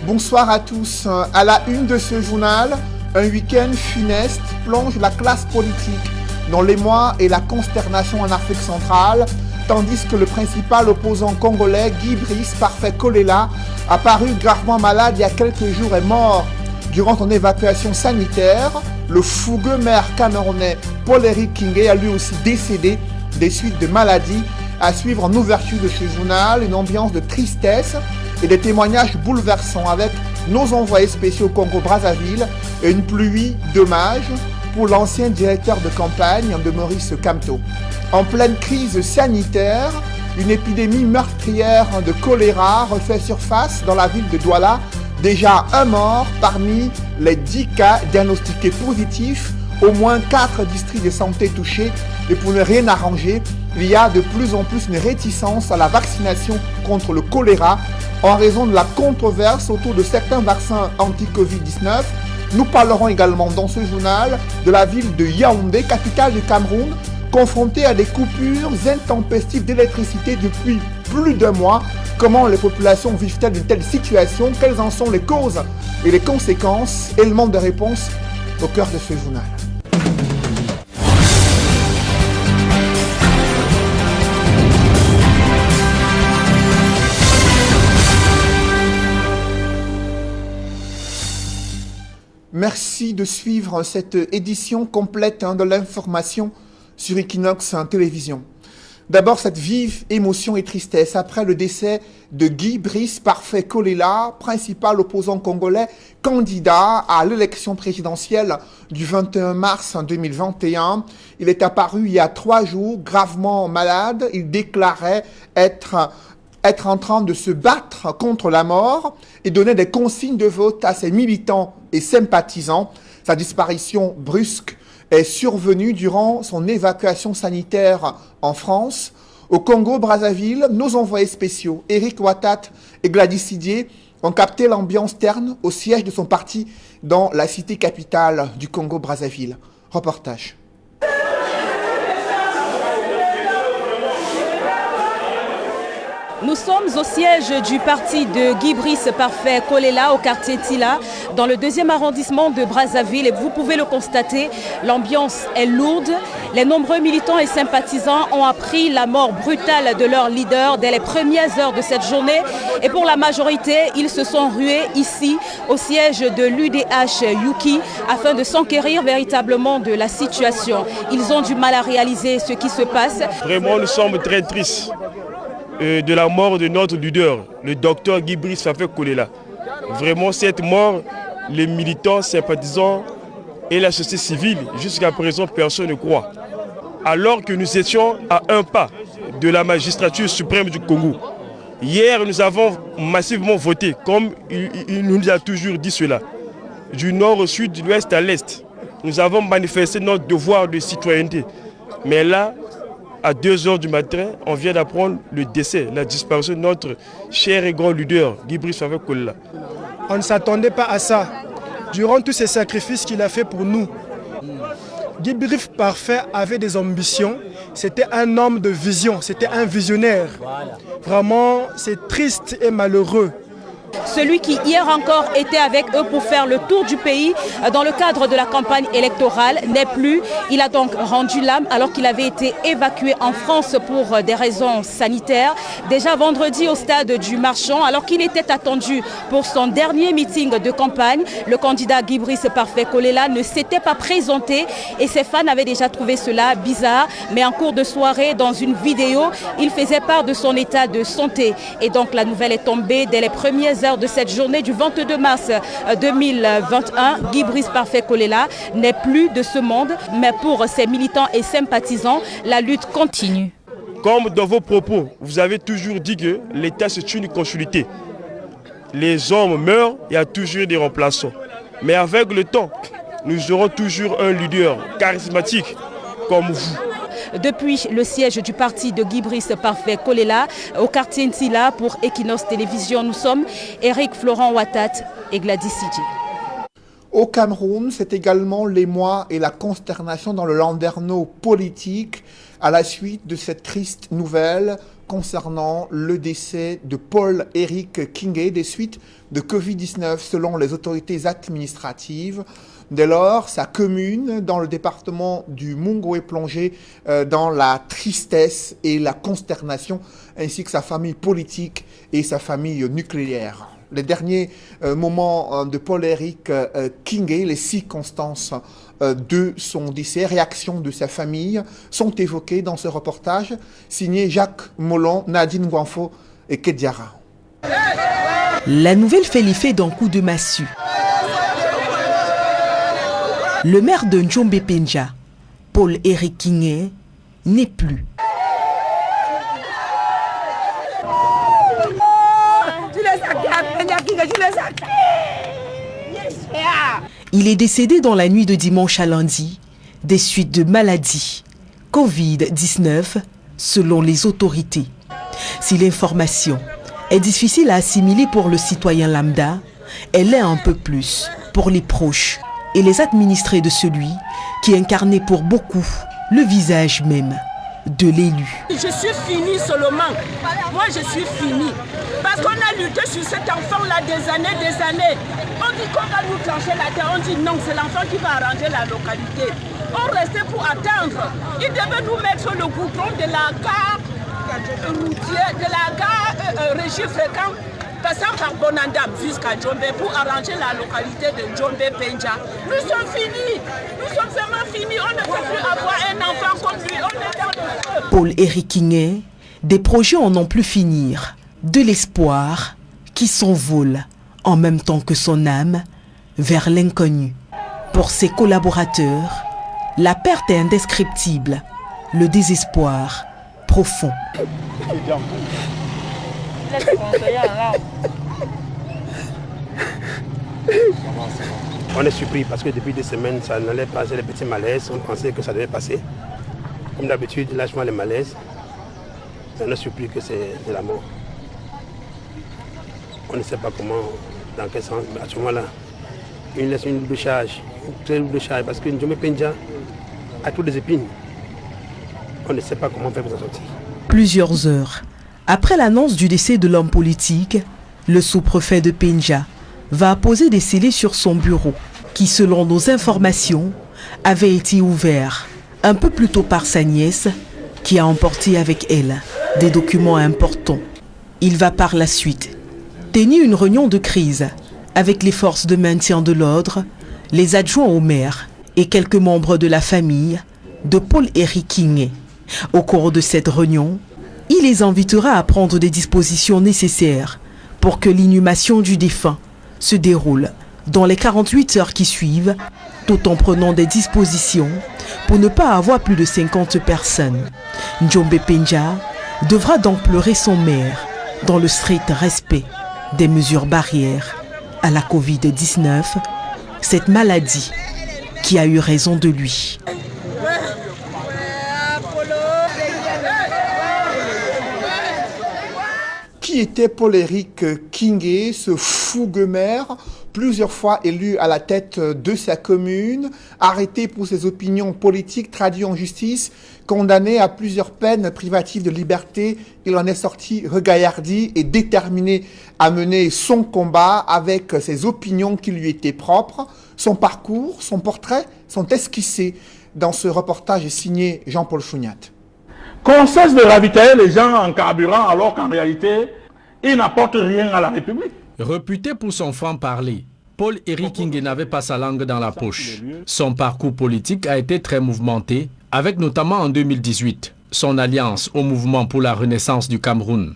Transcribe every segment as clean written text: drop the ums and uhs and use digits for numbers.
Bonsoir à tous. À la une de ce journal, un week-end funeste plonge la classe politique dans l'émoi et la consternation en Afrique centrale, tandis que le principal opposant congolais, Guy Brice Parfait Kolela, apparu gravement malade il y a quelques jours, est mort durant son évacuation sanitaire. Le fougueux maire camerounais Paul-Éric Kingé a lui aussi décédé des suites de maladies. À suivre en ouverture de ce journal, une ambiance de tristesse et des témoignages bouleversants avec nos envoyés spéciaux au Congo-Brazzaville et une pluie d'hommages pour l'ancien directeur de campagne de Maurice Kamto. En pleine crise sanitaire, une épidémie meurtrière de choléra refait surface dans la ville de Douala. Déjà un mort parmi les 10 cas diagnostiqués positifs, au moins 4 districts de santé touchés. Et pour ne rien arranger, il y a de plus en plus une réticence à la vaccination contre le choléra en raison de la controverse autour de certains vaccins anti-Covid-19. Nous parlerons également dans ce journal de la ville de Yaoundé, capitale du Cameroun, confrontée à des coupures intempestives d'électricité depuis plus d'un mois. Comment les populations vivent-elles une telle situation? Quelles en sont les causes et les conséquences? Éléments de réponse au cœur de ce journal. Merci de suivre cette édition complète de l'information sur Equinox Télévision. D'abord, cette vive émotion et tristesse après le décès de Guy Brice Parfait Kolela, principal opposant congolais, candidat à l'élection présidentielle du 21 mars 2021. Il est apparu il y a 3 jours, gravement malade. Il déclarait être en train de se battre contre la mort et donner des consignes de vote à ses militants et sympathisants. Sa disparition brusque est survenue durant son évacuation sanitaire en France. Au Congo-Brazzaville, nos envoyés spéciaux, Eric Watat et Gladys Sidier, ont capté l'ambiance terne au siège de son parti dans la cité capitale du Congo-Brazzaville. Reportage. Nous sommes au siège du parti de Guy Brice Parfait Kolela au quartier Tila, dans le 2e arrondissement de Brazzaville. Et vous pouvez le constater, l'ambiance est lourde. Les nombreux militants et sympathisants ont appris la mort brutale de leur leader dès les premières heures de cette journée. Et pour la majorité, ils se sont rués ici, au siège de l'UDH Yuki, afin de s'enquérir véritablement de la situation. Ils ont du mal à réaliser ce qui se passe. Vraiment, nous sommes très tristes de la mort de notre leader, le docteur Guy Brice Parfait Kolela. Vraiment, cette mort, les militants, sympathisants et la société civile, jusqu'à présent, personne ne croit. Alors que nous étions à un pas de la magistrature suprême du Congo. Hier, nous avons massivement voté, comme il nous a toujours dit cela. Du nord au sud, de l'ouest à l'est. Nous avons manifesté notre devoir de citoyenneté. Mais là, à 2 h du matin, on vient d'apprendre le décès, la disparition de notre cher et grand leader, Guy Brice Parfait Kolela. On ne s'attendait pas à ça. Durant tous ces sacrifices qu'il a fait pour nous, Guy Brice Parfait avait des ambitions. C'était un homme de vision, c'était un visionnaire. Vraiment, c'est triste et malheureux. Celui qui hier encore était avec eux pour faire le tour du pays dans le cadre de la campagne électorale n'est plus. Il a donc rendu l'âme alors qu'il avait été évacué en France pour des raisons sanitaires. Déjà vendredi au stade du Marchand, alors qu'il était attendu pour son dernier meeting de campagne, le candidat Guy Brice Parfait Kolela ne s'était pas présenté et ses fans avaient déjà trouvé cela bizarre. Mais en cours de soirée, dans une vidéo, il faisait part de son état de santé. Et donc la nouvelle est tombée dès les premières heures de cette journée du 22 mars 2021. Guy Brice Parfait Kolela n'est plus de ce monde, mais pour ses militants et sympathisants, la lutte continue. Comme dans vos propos, vous avez toujours dit que l'État c'est une continuité. Les hommes meurent, il y a toujours des remplaçants. Mais avec le temps, nous aurons toujours un leader charismatique comme vous. Depuis le siège du parti de Guy Brice Parfait Kolela au quartier Ntila pour Equinox Télévision, nous sommes Eric Florent Watat et Gladys Sidier. Au Cameroun, c'est également l'émoi et la consternation dans le landerneau politique à la suite de cette triste nouvelle concernant le décès de Paul-Éric Kingé des suites de Covid-19 selon les autorités administratives. Dès lors, sa commune dans le département du Mungo est plongée dans la tristesse et la consternation, ainsi que sa famille politique et sa famille nucléaire. Les derniers moments de Paul-Éric Kingé, les circonstances de son décès, réaction de sa famille, sont évoquées dans ce reportage signé Jacques Molon, Nadine Guanfo et Kediara. La nouvelle fait l'effet d'un coup de massue. Le maire de Njombe Penja, Paul-Éric Kingé, n'est plus. Il est décédé dans la nuit de dimanche à lundi des suites de maladies Covid-19 selon les autorités. Si l'information est difficile à assimiler pour le citoyen lambda, elle est un peu plus pour les proches et les administrés de celui qui incarnait pour beaucoup le visage même de l'élu. Je suis fini seulement. Moi je suis fini. Parce qu'on a lutté sur cet enfant-là des années. On dit qu'on va nous trancher la terre. On dit non, c'est l'enfant qui va arranger la localité. On restait pour attendre. Il devait nous mettre le goudron de la gare routière, de la gare régie fréquente, passant par Bonandam jusqu'à Njombe pour arranger la localité de Njombe Penja. Nous sommes finis. Nous sommes vraiment finis. On ne peut plus avoir un enfant comme lui. On est dans le feu. Paul-Éric Kingé, des projets en n'ont plus finir. De l'espoir qui s'envole en même temps que son âme vers l'inconnu. Pour ses collaborateurs, la perte est indescriptible, le désespoir profond. On est surpris parce que depuis des semaines, ça n'allait pas, c'est les petits malaises, on pensait que ça devait passer. Comme d'habitude, lâchement les malaises, on est surpris que c'est de la mort. On ne sait pas comment, dans quel sens, mais à ce moment-là, il laisse une double charge, une très double charge, parce que Njombe Penja a toutes les épines. On ne sait pas comment faire pour s'en sortir. Plusieurs heures après l'annonce du décès de l'homme politique, le sous-préfet de Penja va apposer des scellés sur son bureau, qui, selon nos informations, avait été ouvert un peu plus tôt par sa nièce, qui a emporté avec elle des documents importants. Il va par la suite tenir une réunion de crise avec les forces de maintien de l'ordre, les adjoints au maire et quelques membres de la famille de Paul-Éric Kingé. Au cours de cette réunion, il les invitera à prendre des dispositions nécessaires pour que l'inhumation du défunt se déroule dans les 48 heures qui suivent, tout en prenant des dispositions pour ne pas avoir plus de 50 personnes. Njombe Penja devra donc pleurer son maire dans le strict respect des mesures barrières à la Covid-19, cette maladie qui a eu raison de lui. Qui était Paul-Éric Kingé, ce fougueux maire, plusieurs fois élu à la tête de sa commune, arrêté pour ses opinions politiques, traduit en justice, condamné à plusieurs peines privatives de liberté. Il en est sorti regaillardi et déterminé à mener son combat avec ses opinions qui lui étaient propres. Son parcours, son portrait sont esquissés dans ce reportage signé Jean-Paul Chouniat. Qu'on cesse de ravitailler les gens en carburant alors qu'en réalité, ils n'apportent rien à la République. Réputé pour son franc-parler, Paul-Éric Kingé n'avait pas sa langue dans la poche. Son parcours politique a été très mouvementé, avec notamment en 2018 son alliance au mouvement pour la renaissance du Cameroun.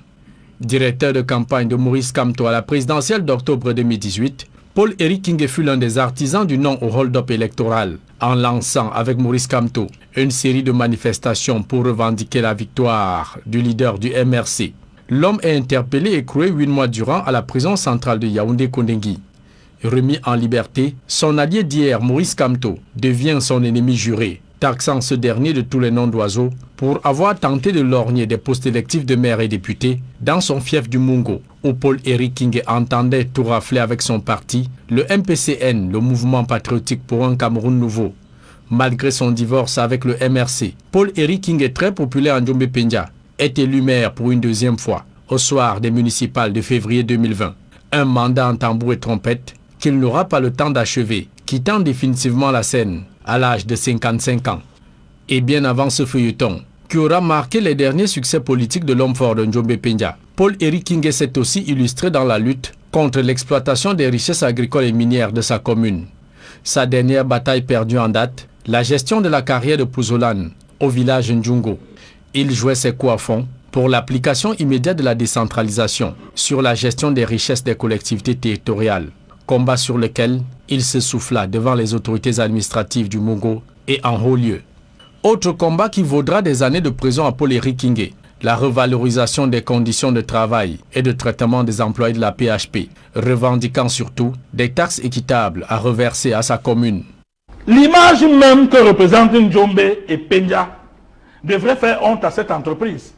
Directeur de campagne de Maurice Kamto à la présidentielle d'octobre 2018, Paul-Éric Kingé fut l'un des artisans du non au hold-up électoral, en lançant avec Maurice Kamto une série de manifestations pour revendiquer la victoire du leader du MRC. L'homme est interpellé et cloué 8 mois durant à la prison centrale de Yaoundé-Kondengui. Remis en liberté, son allié d'hier, Maurice Kamto, devient son ennemi juré, taxant ce dernier de tous les noms d'oiseaux pour avoir tenté de lorgner des postes électifs de maire et députés dans son fief du Mungo, où Paul-Éric Kingé entendait tout rafler avec son parti, le MPCN, le Mouvement patriotique pour un Cameroun nouveau. Malgré son divorce avec le MRC, Paul-Éric Kingé est très populaire en Njombe Penja est élu maire pour une deuxième fois au soir des municipales de février 2020. Un mandat en tambour et trompette qu'il n'aura pas le temps d'achever, quittant définitivement la scène à l'âge de 55 ans. Et bien avant ce feuilleton, qui aura marqué les derniers succès politiques de l'homme fort de Njombe Penja, Paul-Henri Kinge s'est aussi illustré dans la lutte contre l'exploitation des richesses agricoles et minières de sa commune. Sa dernière bataille perdue en date, la gestion de la carrière de Pouzolan au village Ndjungo. Il jouait ses coups à fond pour l'application immédiate de la décentralisation sur la gestion des richesses des collectivités territoriales, combat sur lequel il se souffla devant les autorités administratives du Mogo et en haut lieu. Autre combat qui vaudra des années de prison à Paul-Henri Kinge, la revalorisation des conditions de travail et de traitement des employés de la PHP, revendiquant surtout des taxes équitables à reverser à sa commune. L'image même que représentent Njombe et Penja devrait faire honte à cette entreprise.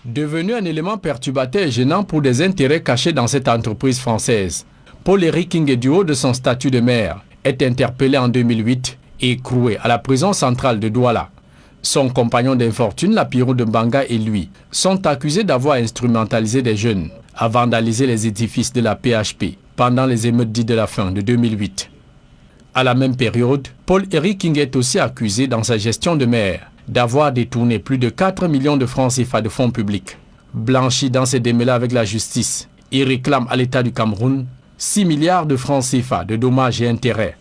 Devenu un élément perturbateur et gênant pour des intérêts cachés dans cette entreprise française, Paul-Henri Kinge, du haut de son statut de maire, est interpellé en 2008 et écroué à la prison centrale de Douala. Son compagnon d'infortune, Lapiro de Mbanga, et lui sont accusés d'avoir instrumentalisé des jeunes à vandaliser les édifices de la PHP pendant les émeutes dites de la fin de 2008. À la même période, Paul-Henri Kinge est aussi accusé dans sa gestion de maire d'avoir détourné plus de 4 millions de francs CFA de fonds publics. Blanchi dans ses démêlés avec la justice, il réclame à l'État du Cameroun 6 milliards de francs CFA de dommages et intérêts.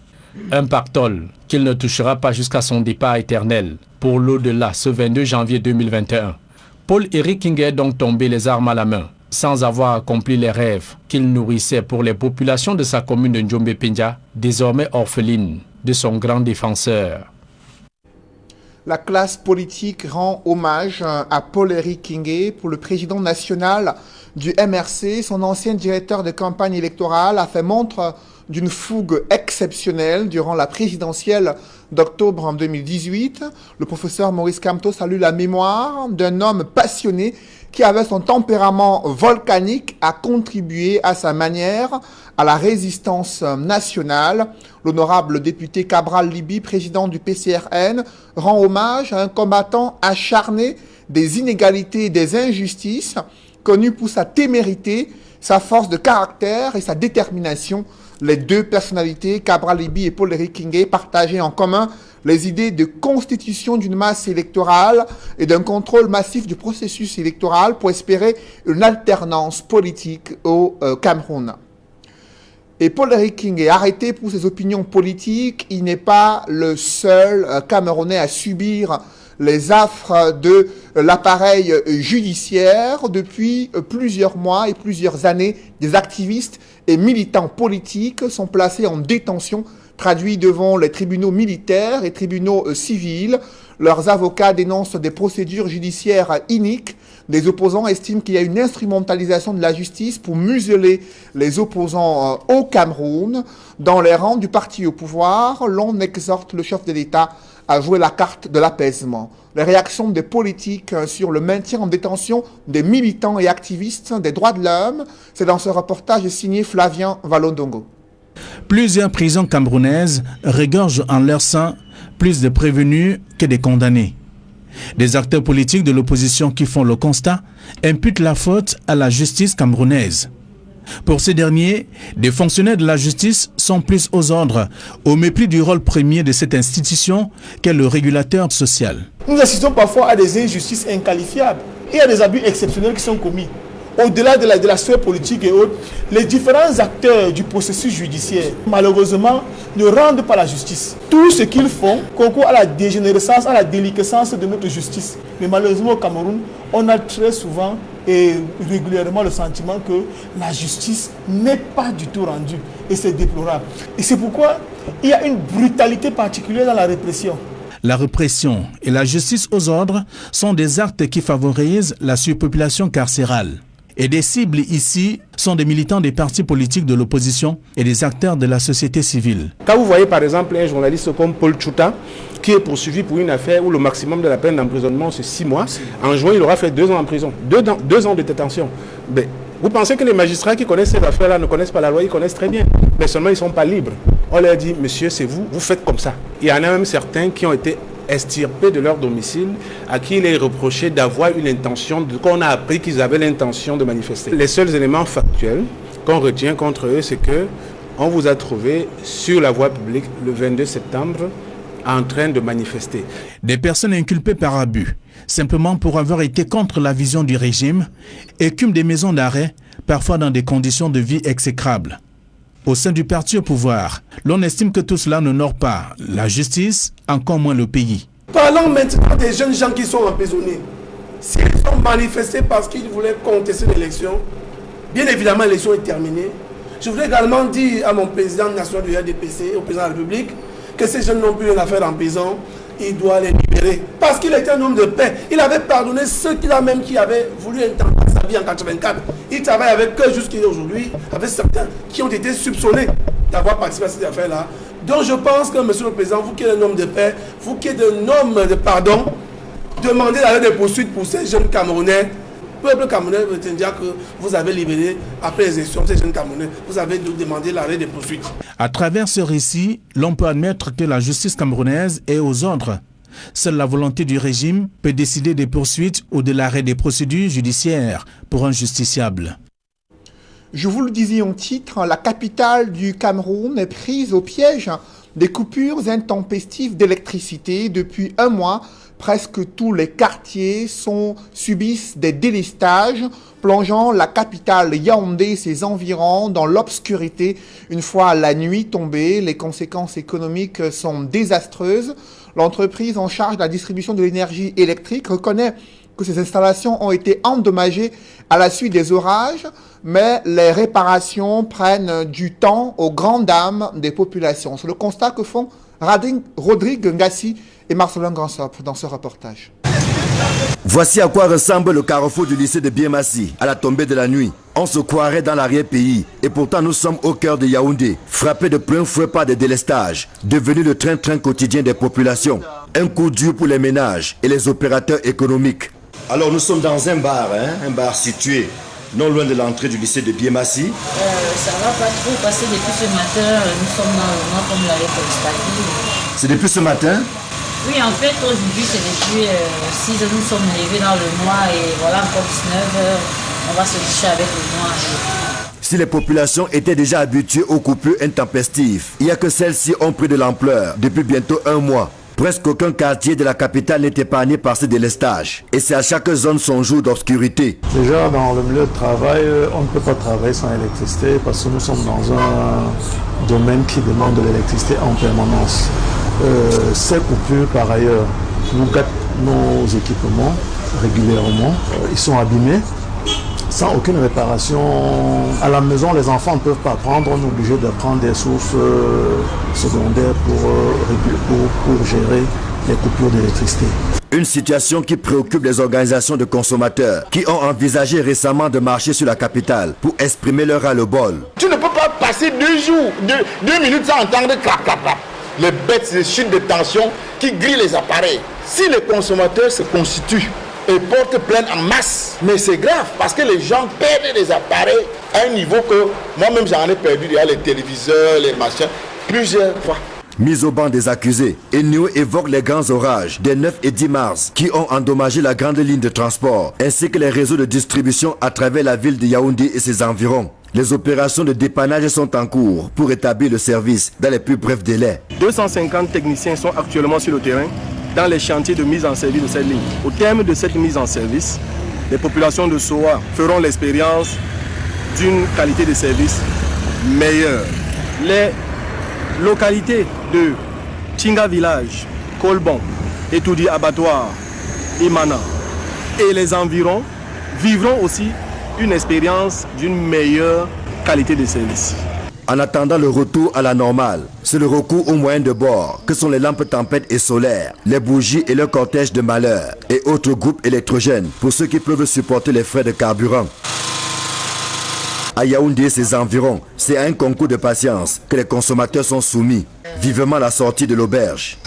Un pactole qu'il ne touchera pas jusqu'à son départ éternel pour l'au-delà ce 22 janvier 2021. Paul-Henri Kinge est donc tombé les armes à la main, sans avoir accompli les rêves qu'il nourrissait pour les populations de sa commune de Njombe Penja, désormais orpheline de son grand défenseur. La classe politique rend hommage à Paul-Henri Kinge. Pour le président national du MRC, son ancien directeur de campagne électorale a fait montre d'une fougue exceptionnelle durant la présidentielle d'octobre en 2018. Le professeur Maurice Kamto salue la mémoire d'un homme passionné qui, avec son tempérament volcanique, a contribué à sa manière à la résistance nationale. L'honorable député Cabral Libi, président du PCRN, rend hommage à un combattant acharné des inégalités et des injustices, connu pour sa témérité, sa force de caractère et sa détermination. Les deux personnalités, Cabral Libi et Paul-Henri Kinge, partageaient en commun les idées de constitution d'une masse électorale et d'un contrôle massif du processus électoral pour espérer une alternance politique au Cameroun. Et Paul-Henri Kinge, arrêté pour ses opinions politiques, il n'est pas le seul Camerounais à subir les affres de l'appareil judiciaire. Depuis plusieurs mois et plusieurs années, des activistes et militants politiques sont placés en détention, traduits devant les tribunaux militaires et tribunaux civils. Leurs avocats dénoncent des procédures judiciaires iniques. Les opposants estiment qu'il y a une instrumentalisation de la justice pour museler les opposants au Cameroun. Dans les rangs du parti au pouvoir, l'on exhorte le chef de l'État à jouer la carte de l'apaisement. Les réactions des politiques sur le maintien en détention des militants et activistes des droits de l'homme, c'est dans ce reportage signé Flavien Valondongo. Plusieurs prisons camerounaises regorgent en leur sein plus de prévenus que de condamnés. Des acteurs politiques de l'opposition qui font le constat imputent la faute à la justice camerounaise. Pour ces derniers, des fonctionnaires de la justice sont plus aux ordres, au mépris du rôle premier de cette institution qu'est le régulateur social. Nous assistons parfois à des injustices inqualifiables et à des abus exceptionnels qui sont commis. Au-delà de la sphère politique et autres, les différents acteurs du processus judiciaire, malheureusement, ne rendent pas la justice. Tout ce qu'ils font concourt à la dégénérescence, à la déliquescence de notre justice. Mais malheureusement, au Cameroun, on a très souvent et régulièrement le sentiment que la justice n'est pas du tout rendue. Et c'est déplorable. Et c'est pourquoi il y a une brutalité particulière dans la répression. La répression et la justice aux ordres sont des actes qui favorisent la surpopulation carcérale. Et des cibles ici sont des militants des partis politiques de l'opposition et des acteurs de la société civile. Quand vous voyez par exemple un journaliste comme Paul Tchouta qui est poursuivi pour une affaire où le maximum de la peine d'emprisonnement c'est 6 mois, en juin il aura fait 2 ans en prison, 2 ans de détention. Mais vous pensez que les magistrats qui connaissent cette affaire-là ne connaissent pas la loi? Ils connaissent très bien, mais seulement ils ne sont pas libres. On leur dit, monsieur, c'est vous, vous faites comme ça. Il y en a même certains qui ont été extirpés de leur domicile, à qui il est reproché d'avoir une intention, qu'on a appris qu'ils avaient l'intention de manifester. Les seuls éléments factuels qu'on retient contre eux, c'est que on vous a trouvé sur la voie publique le 22 septembre en train de manifester. Des personnes inculpées par abus, simplement pour avoir été contre la vision du régime, écument des maisons d'arrêt, parfois dans des conditions de vie exécrables. Au sein du parti au pouvoir, l'on estime que tout cela n'honore pas la justice, encore moins le pays. Parlons maintenant des jeunes gens qui sont emprisonnés. S'ils ont manifesté parce qu'ils voulaient contester l'élection, bien évidemment l'élection est terminée. Je voudrais également dire à mon président national du RDPC, au président de la République, que ces jeunes n'ont plus rien à faire en prison. Il doit les libérer. Parce qu'il était un homme de paix. Il avait pardonné ceux qui avaient voulu intenter sa vie en 1984. Il travaille avec eux jusqu'à aujourd'hui, avec certains qui ont été soupçonnés d'avoir participé à cette affaire-là. Donc je pense que, monsieur le président, vous qui êtes un homme de paix, vous qui êtes un homme de pardon, demandez l'arrêt des poursuites pour ces jeunes Camerounais. Le peuple camerounais retiendra que vous avez libéré, après les élections, ces jeunes Camerounais, vous avez demandé l'arrêt des poursuites. À travers ce récit, l'on peut admettre que la justice camerounaise est aux ordres. Seule la volonté du régime peut décider des poursuites ou de l'arrêt des procédures judiciaires pour un justiciable. Je vous le disais en titre, la capitale du Cameroun est prise au piège des coupures intempestives d'électricité depuis un mois. Presque tous les quartiers subissent des délestages, plongeant la capitale Yaoundé et ses environs dans l'obscurité. Une fois la nuit tombée, les conséquences économiques sont désastreuses. L'entreprise en charge de la distribution de l'énergie électrique reconnaît que ces installations ont été endommagées à la suite des orages, mais les réparations prennent du temps aux grandes dames des populations. C'est le constat que font Rodrigue Ngassi et Marcelin Gansop dans ce reportage. Voici à quoi ressemble le carrefour du lycée de Biémassi à la tombée de la nuit. On se croirait dans l'arrière-pays et pourtant nous sommes au cœur de Yaoundé, frappés de plein fouet par des délestages, devenu le train-train quotidien des populations. Un coup dur pour les ménages et les opérateurs économiques. Alors nous sommes dans un bar situé non loin de l'entrée du lycée de Biémassi. Ça va pas trop parce que depuis ce matin, nous sommes dans le mois comme l'avait constaté. C'est depuis ce matin? Oui, en fait, aujourd'hui, c'est depuis 6 heures, nous sommes levés dans le mois et voilà, encore 19 heures, on va se toucher avec le mois. Si les populations étaient déjà habituées aux coupures intempestives, il n'y a que celles-ci ont pris de l'ampleur depuis bientôt un mois. Presque aucun quartier de la capitale n'est épargné par ces délestages. Et c'est à chaque zone son jour d'obscurité. Déjà, dans le milieu de travail, on ne peut pas travailler sans électricité parce que nous sommes dans un domaine qui demande de l'électricité en permanence. Ces coupures, par ailleurs, nous gâtent nos équipements régulièrement. Ils sont abîmés. Sans aucune réparation. À la maison, les enfants ne peuvent pas prendre. On est obligé de prendre des sources secondaires pour gérer les coupures d'électricité. Une situation qui préoccupe les organisations de consommateurs qui ont envisagé récemment de marcher sur la capitale pour exprimer leur ras-le-bol. Tu ne peux pas passer 2 jours, 2 minutes sans entendre clap, clap, clap. Les bêtes de chute de tension qui grillent les appareils. Si les consommateurs se constituent et portent plainte en masse, mais c'est grave parce que les gens perdent des appareils à un niveau que moi-même j'en ai perdu derrière les téléviseurs, les machins, plusieurs fois. Mise au banc des accusés, Enio évoque les grands orages des 9 et 10 mars qui ont endommagé la grande ligne de transport ainsi que les réseaux de distribution à travers la ville de Yaoundé et ses environs. Les opérations de dépannage sont en cours pour établir le service dans les plus brefs délais. 250 techniciens sont actuellement sur le terrain dans les chantiers de mise en service de cette ligne. Au terme de cette mise en service, les populations de Soa feront l'expérience d'une qualité de service meilleure. Les localités de Tinga Village, Kolbon, Etoudi Abattoir, Imana et les environs vivront aussi une expérience d'une meilleure qualité de service. En attendant le retour à la normale, c'est le recours aux moyens de bord que sont les lampes tempêtes et solaires, les bougies et le cortège de malheur et autres groupes électrogènes pour ceux qui peuvent supporter les frais de carburant. À Yaoundé et ses environs, c'est à un concours de patience que les consommateurs sont soumis. Vivement la sortie de l'auberge.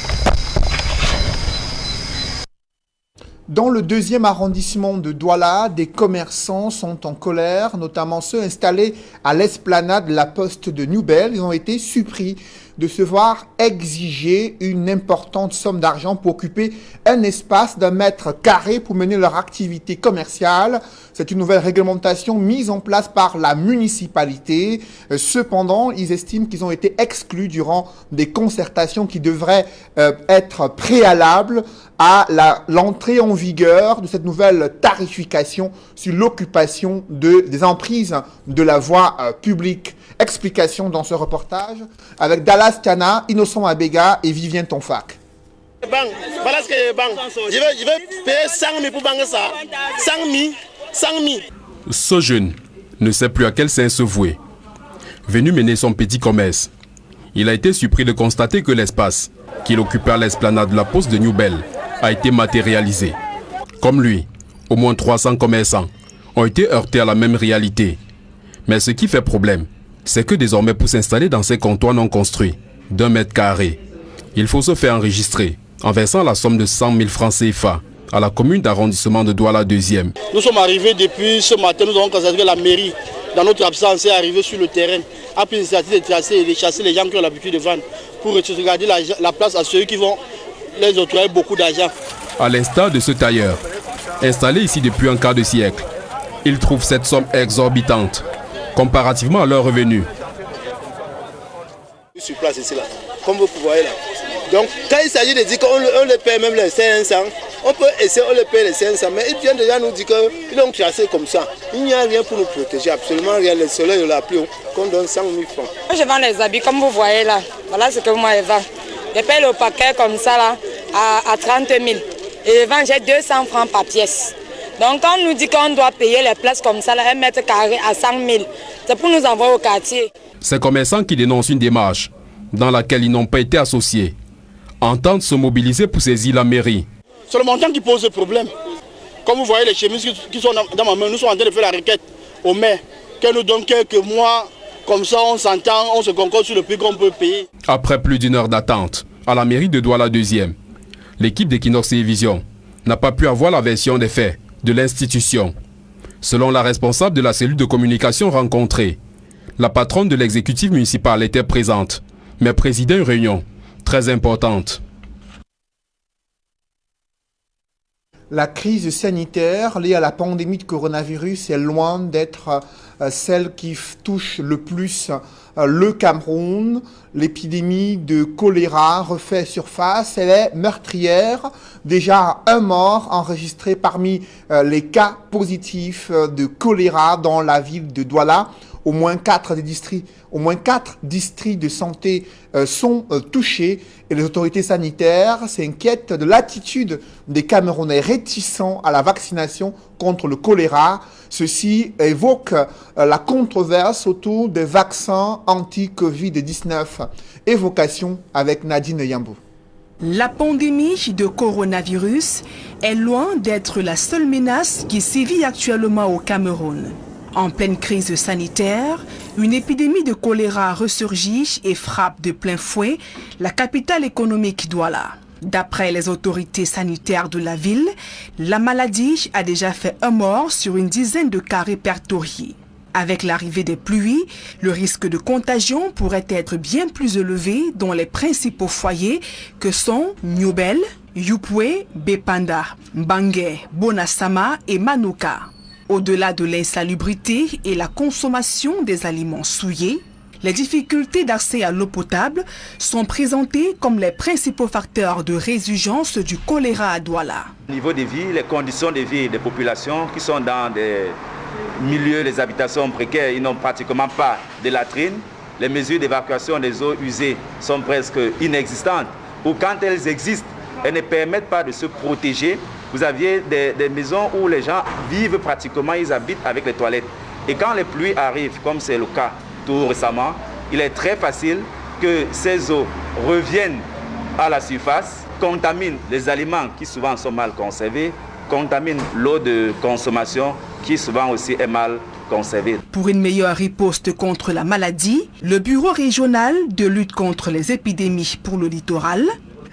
Dans le 2e arrondissement de Douala, des commerçants sont en colère, notamment ceux installés à l'esplanade de la poste de Newbel. Ils ont été surpris de se voir exiger une importante somme d'argent pour occuper un espace d'1 mètre carré pour mener leur activité commerciale. C'est une nouvelle réglementation mise en place par la municipalité. Cependant, ils estiment qu'ils ont été exclus durant des concertations qui devraient être préalables à l'entrée en vigueur de cette nouvelle tarification sur l'occupation des emprises de la voie publique. Explication dans ce reportage avec Dallas Tiana, Innocent Abega et Vivien Tonfac. Voilà ce que je vais payer 100 000 pour banque ça. 100 000. Ce jeune ne sait plus à quel sein se vouer. Venu mener son petit commerce, il a été surpris de constater que l'espace qu'il occupait à l'esplanade de la poste de New Bell a été matérialisé. Comme lui, au moins 300 commerçants ont été heurtés à la même réalité. Mais ce qui fait problème, c'est que désormais pour s'installer dans ces comptoirs non construits d'1 mètre carré, il faut se faire enregistrer en versant la somme de 100 000 francs CFA à la commune d'arrondissement de Douala 2e. Nous sommes arrivés depuis ce matin, nous avons constaté que la mairie, dans notre absence, est arrivée sur le terrain, a pris l'initiative de tracer et de chasser les gens qui ont l'habitude de vendre pour regarder la place à ceux qui vont les octroyer beaucoup d'argent. À l'instar de ce tailleur, installé ici depuis un quart de siècle, ils trouvent cette somme exorbitante comparativement à leurs revenus. Sur place ici, là, comme vous voyez là. Donc, quand il s'agit de dire qu'on le paie même les 500, on peut essayer, on le paie les 500, mais ils viennent déjà nous dire qu'ils l'ont chassé comme ça. Il n'y a rien pour nous protéger, absolument rien. Le soleil de la pluie, qu'on donne 100 000 francs. Moi, je vends les habits comme vous voyez là. Voilà ce que moi je vends. Je paie le paquet comme ça là à 30 000. Et je vends, j'ai 200 francs par pièce. Donc quand on nous dit qu'on doit payer les places comme ça, là, 1 mètre carré à 100 000, c'est pour nous envoyer au quartier. Ces commerçants qui dénoncent une démarche dans laquelle ils n'ont pas été associés entendent se mobiliser pour saisir la mairie. C'est le montant qui pose le problème. Comme vous voyez les chemises qui sont dans ma main, nous sommes en train de faire la requête au maire, qu'elle nous donne quelques mois, comme ça on s'entend, on se concorde sur le prix qu'on peut payer. Après plus d'1 heure d'attente à la mairie de Douala 2e, l'équipe d'Equinox Télévision n'a pas pu avoir la version des faits de l'institution. Selon la responsable de la cellule de communication rencontrée, la patronne de l'exécutif municipal était présente, mais présidait une réunion très importante. La crise sanitaire liée à la pandémie de coronavirus est loin d'être celle qui touche le plus le Cameroun. L'épidémie de choléra refait surface, elle est meurtrière. Déjà 1 mort enregistré parmi les cas positifs de choléra dans la ville de Douala. Au moins 4 districts de santé sont touchés et les autorités sanitaires s'inquiètent de l'attitude des Camerounais réticents à la vaccination contre le choléra. Ceci évoque la controverse autour des vaccins anti-Covid-19. Évocation avec Nadine Yambou. La pandémie de coronavirus est loin d'être la seule menace qui sévit actuellement au Cameroun. En pleine crise sanitaire, une épidémie de choléra ressurgit et frappe de plein fouet la capitale économique Douala. D'après les autorités sanitaires de la ville, la maladie a déjà fait 1 mort sur une dizaine de cas répertoriés. Avec l'arrivée des pluies, le risque de contagion pourrait être bien plus élevé dans les principaux foyers que sont New Bell, Yupwe, Bepanda, Mbangé, Bonasama et Manuka. Au-delà de l'insalubrité et la consommation des aliments souillés, les difficultés d'accès à l'eau potable sont présentées comme les principaux facteurs de résurgence du choléra à Douala. Au niveau de vie, les conditions de vie des populations qui sont dans des milieux, des habitations précaires, ils n'ont pratiquement pas de latrines. Les mesures d'évacuation des eaux usées sont presque inexistantes. Ou quand elles existent, elles ne permettent pas de se protéger. Vous aviez des maisons où les gens vivent pratiquement, ils habitent avec les toilettes. Et quand les pluies arrivent, comme c'est le cas tout récemment, il est très facile que ces eaux reviennent à la surface, contaminent les aliments qui souvent sont mal conservés, contaminent l'eau de consommation qui souvent aussi est mal conservée. Pour une meilleure riposte contre la maladie, le Bureau régional de lutte contre les épidémies pour le littoral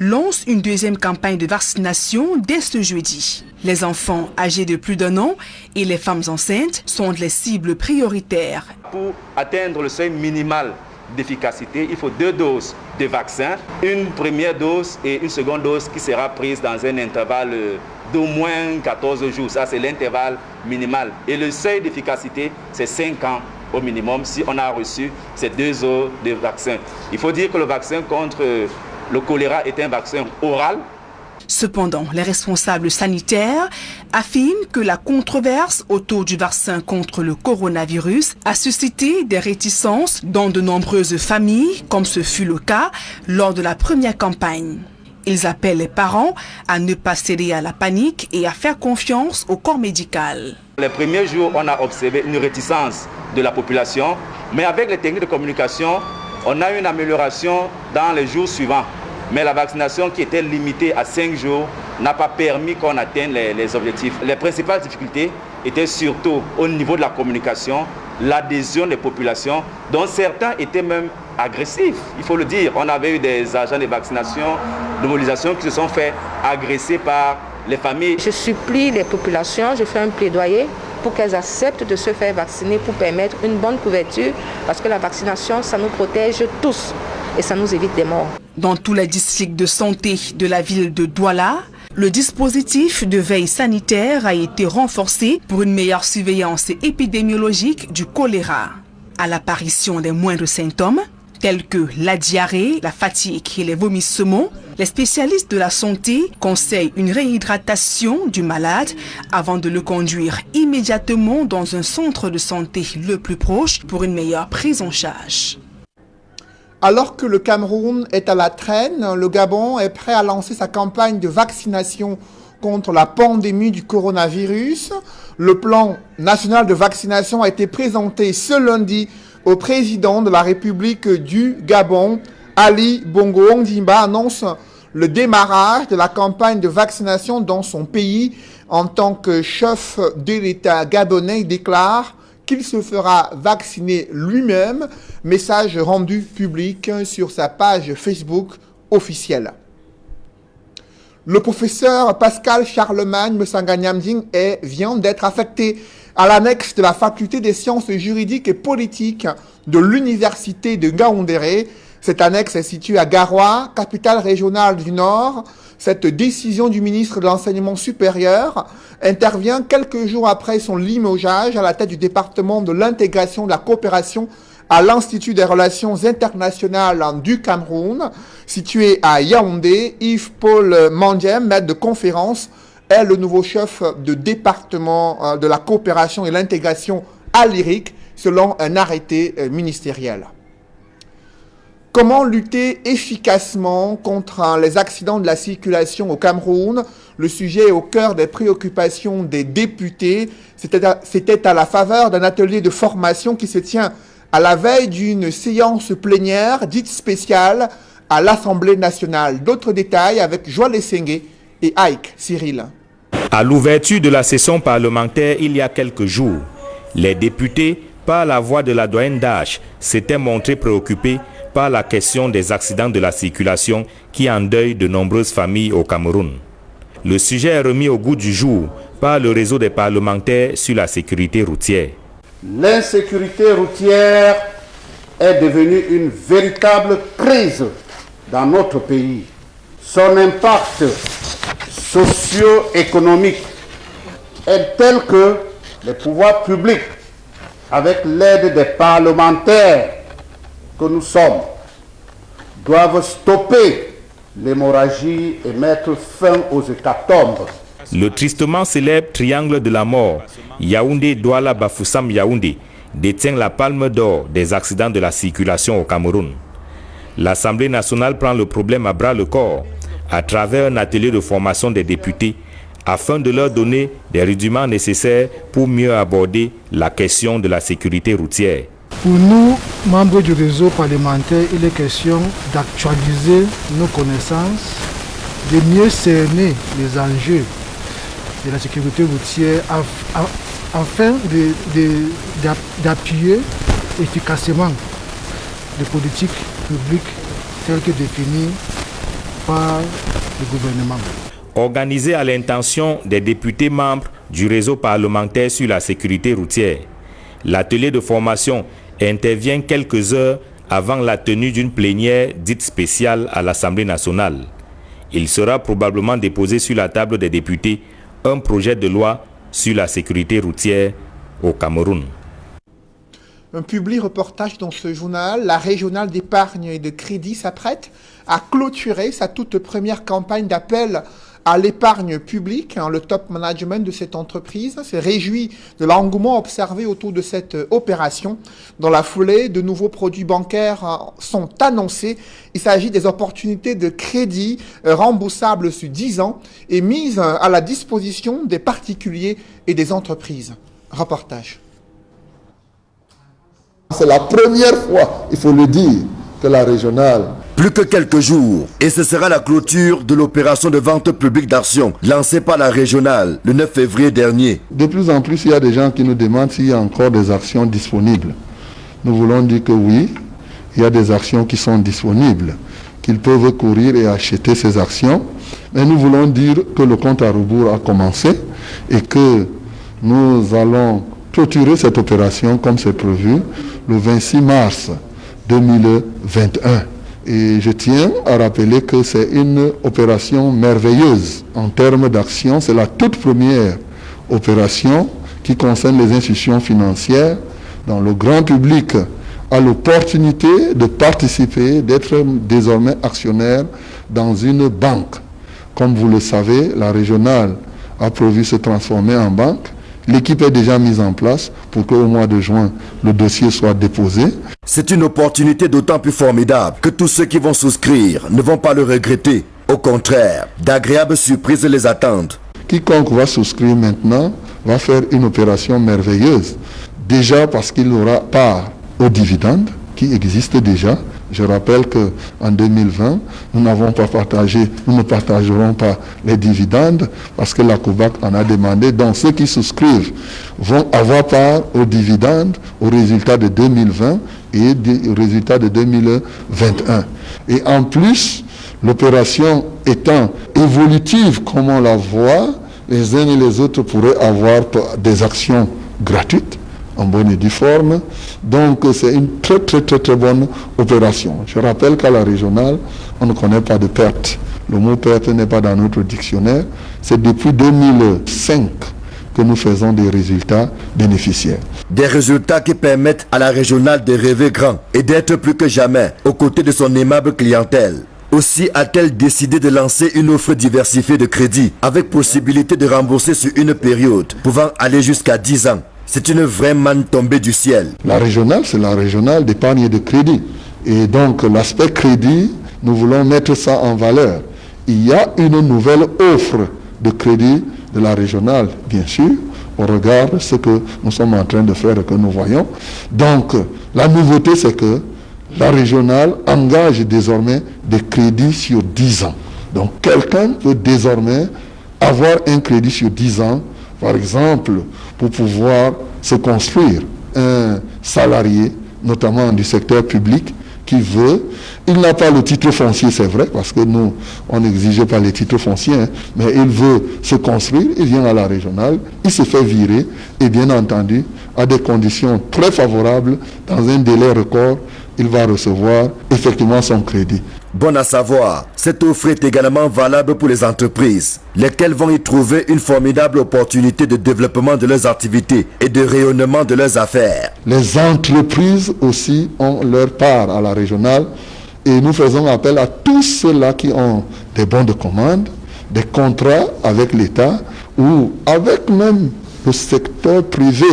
lance une 2e campagne de vaccination dès ce jeudi. Les enfants âgés de plus d'1 an et les femmes enceintes sont les cibles prioritaires. Pour atteindre le seuil minimal d'efficacité, il faut 2 doses de vaccin, une première dose et une seconde dose qui sera prise dans un intervalle d'au moins 14 jours. Ça, c'est l'intervalle minimal. Et le seuil d'efficacité, c'est 5 ans au minimum si on a reçu ces 2 doses de vaccin. Il faut dire que le vaccin contre le choléra est un vaccin oral. Cependant, les responsables sanitaires affirment que la controverse autour du vaccin contre le coronavirus a suscité des réticences dans de nombreuses familles, comme ce fut le cas lors de la première campagne. Ils appellent les parents à ne pas céder à la panique et à faire confiance au corps médical. Les premiers jours, on a observé une réticence de la population, mais avec les techniques de communication, on a eu une amélioration dans les jours suivants. Mais la vaccination qui était limitée à 5 jours n'a pas permis qu'on atteigne les objectifs. Les principales difficultés étaient surtout au niveau de la communication, l'adhésion des populations, dont certains étaient même agressifs, il faut le dire. On avait eu des agents de vaccination, de mobilisation qui se sont fait agresser par les familles. Je supplie les populations, je fais un plaidoyer pour qu'elles acceptent de se faire vacciner pour permettre une bonne couverture, parce que la vaccination, ça nous protège tous et ça nous évite des morts. Dans tous les districts de santé de la ville de Douala, le dispositif de veille sanitaire a été renforcé pour une meilleure surveillance épidémiologique du choléra. À l'apparition des moindres symptômes, tels que la diarrhée, la fatigue et les vomissements, les spécialistes de la santé conseillent une réhydratation du malade avant de le conduire immédiatement dans un centre de santé le plus proche pour une meilleure prise en charge. Alors que le Cameroun est à la traîne, le Gabon est prêt à lancer sa campagne de vaccination contre la pandémie du coronavirus. Le plan national de vaccination a été présenté ce lundi au président de la République du Gabon. Ali Bongo Ondimba annonce le démarrage de la campagne de vaccination dans son pays. En tant que chef de l'État gabonais, il déclare qu'il se fera vacciner lui-même. Message rendu public sur sa page Facebook officielle. Le professeur Pascal Charlemagne Msanganyamding vient d'être affecté à l'annexe de la faculté des sciences juridiques et politiques de l'université de Ngaoundéré. Cette annexe est située à Garoua, capitale régionale du Nord. Cette décision du ministre de l'Enseignement supérieur intervient quelques jours après son limogeage à la tête du département de l'intégration de la coopération à l'Institut des relations internationales du Cameroun, situé à Yaoundé. Yves-Paul Mandiem, maître de conférence, est le nouveau chef de département de la coopération et l'intégration à l'IRIC, selon un arrêté ministériel. Comment lutter efficacement contre les accidents de la circulation au Cameroun? Le sujet est au cœur des préoccupations des députés. C'était à la faveur d'un atelier de formation qui se tient à la veille d'une séance plénière dite spéciale à l'Assemblée nationale. D'autres détails avec Joël Essengue et Ike Cyril. À l'ouverture de la session parlementaire il y a quelques jours, les députés, par la voix de la doyenne d'âge, s'étaient montrés préoccupés par la question des accidents de la circulation qui endeuillent de nombreuses familles au Cameroun. Le sujet est remis au goût du jour par le réseau des parlementaires sur la sécurité routière. L'insécurité routière est devenue une véritable crise dans notre pays. Son impact socio-économique est tel que les pouvoirs publics, avec l'aide des parlementaires que nous sommes, doivent stopper l'hémorragie et mettre fin aux hécatombes. Le tristement célèbre triangle de la mort, Yaoundé, Douala, Bafoussam, Yaoundé, détient la palme d'or des accidents de la circulation au Cameroun. L'Assemblée nationale prend le problème à bras le corps à travers un atelier de formation des députés afin de leur donner des rudiments nécessaires pour mieux aborder la question de la sécurité routière. Pour nous, membres du réseau parlementaire, il est question d'actualiser nos connaissances, de mieux cerner les enjeux de la sécurité routière afin d'appuyer efficacement les politiques publiques telles que définies par le gouvernement. Organisé à l'intention des députés membres du réseau parlementaire sur la sécurité routière, l'atelier de formation intervient quelques heures avant la tenue d'une plénière dite spéciale à l'Assemblée nationale. Il sera probablement déposé sur la table des députés un projet de loi sur la sécurité routière au Cameroun. Un public reportage dans ce journal, la régionale d'épargne et de crédit s'apprête à clôturer sa toute première campagne d'appel à l'épargne publique. Le top management de cette entreprise s'est réjoui de l'engouement observé autour de cette opération. Dans la foulée, de nouveaux produits bancaires sont annoncés. Il s'agit des opportunités de crédit remboursables sur 10 ans et mises à la disposition des particuliers et des entreprises. Reportage. C'est la première fois, il faut le dire, que la régionale... Plus que quelques jours, et ce sera la clôture de l'opération de vente publique d'actions lancée par la régionale le 9 février dernier. De plus en plus, il y a des gens qui nous demandent s'il y a encore des actions disponibles. Nous voulons dire que oui, il y a des actions qui sont disponibles, qu'ils peuvent courir et acheter ces actions. Mais nous voulons dire que le compte à rebours a commencé et que nous allons clôturer cette opération comme c'est prévu le 26 mars 2021. Et je tiens à rappeler que c'est une opération merveilleuse en termes d'action. C'est la toute première opération qui concerne les institutions financières dont le grand public a l'opportunité de participer, d'être désormais actionnaire dans une banque. Comme vous le savez, la régionale a prévu se transformer en banque. L'équipe est déjà mise en place pour qu'au mois de juin, le dossier soit déposé. C'est une opportunité d'autant plus formidable que tous ceux qui vont souscrire ne vont pas le regretter. Au contraire, d'agréables surprises les attendent. Quiconque va souscrire maintenant va faire une opération merveilleuse. Déjà parce qu'il aura part aux dividendes qui existent déjà. Je rappelle qu'en 2020, nous ne partagerons pas les dividendes parce que la COBAC en a demandé. Donc ceux qui souscrivent vont avoir part aux dividendes, aux résultats de 2020 et aux résultats de 2021. Et en plus, l'opération étant évolutive comme on la voit, les uns et les autres pourraient avoir des actions gratuites en bonne et due forme. Donc c'est une très bonne opération. Je rappelle qu'à la régionale, on ne connaît pas de perte. Le mot perte n'est pas dans notre dictionnaire. C'est depuis 2005 que nous faisons des résultats bénéficiaires. Des résultats qui permettent à la régionale de rêver grand et d'être plus que jamais aux côtés de son aimable clientèle. Aussi a-t-elle décidé de lancer une offre diversifiée de crédit avec possibilité de rembourser sur une période pouvant aller jusqu'à 10 ans. C'est une vraie manne tombée du ciel. La régionale, c'est la régionale d'épargne et de crédit. Et donc l'aspect crédit, nous voulons mettre ça en valeur. Il y a une nouvelle offre de crédit de la régionale, bien sûr, au regard de ce que nous sommes en train de faire et que nous voyons. Donc la nouveauté, c'est que la régionale engage désormais des crédits sur 10 ans. Donc quelqu'un peut désormais avoir un crédit sur 10 ans, par exemple, pour pouvoir se construire. Un salarié, notamment du secteur public, qui veut, il n'a pas le titre foncier, c'est vrai, parce que nous, on n'exige pas les titres fonciers, mais il veut se construire, il vient à la régionale, il se fait virer, et bien entendu, à des conditions très favorables, dans un délai record, il va recevoir effectivement son crédit. Bon à savoir, cette offre est également valable pour les entreprises, lesquelles vont y trouver une formidable opportunité de développement de leurs activités et de rayonnement de leurs affaires. Les entreprises aussi ont leur part à la régionale et nous faisons appel à tous ceux-là qui ont des bons de commande, des contrats avec l'État ou avec même le secteur privé.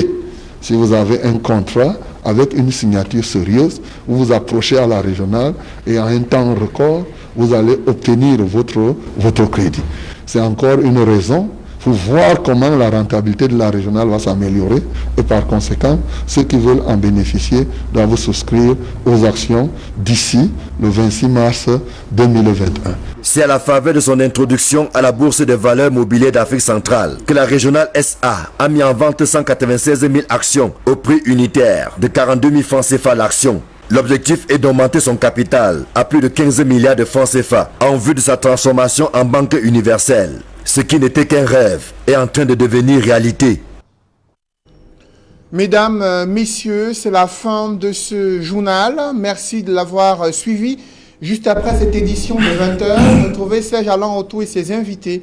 Si vous avez un contrat avec une signature sérieuse, vous vous approchez à la régionale et en un temps record, vous allez obtenir votre crédit. C'est encore une raison pour voir comment la rentabilité de la régionale va s'améliorer et par conséquent, ceux qui veulent en bénéficier doivent souscrire aux actions d'ici le 26 mars 2021. C'est à la faveur de son introduction à la Bourse des valeurs mobilières d'Afrique centrale que la régionale SA a mis en vente 196 000 actions au prix unitaire de 42 000 francs CFA l'action. L'objectif est d'augmenter son capital à plus de 15 milliards de francs CFA en vue de sa transformation en banque universelle. Ce qui n'était qu'un rêve est en train de devenir réalité. Mesdames, messieurs, c'est la fin de ce journal. Merci de l'avoir suivi. Juste après cette édition de 20h, retrouvez Serge Alain Otto et ses invités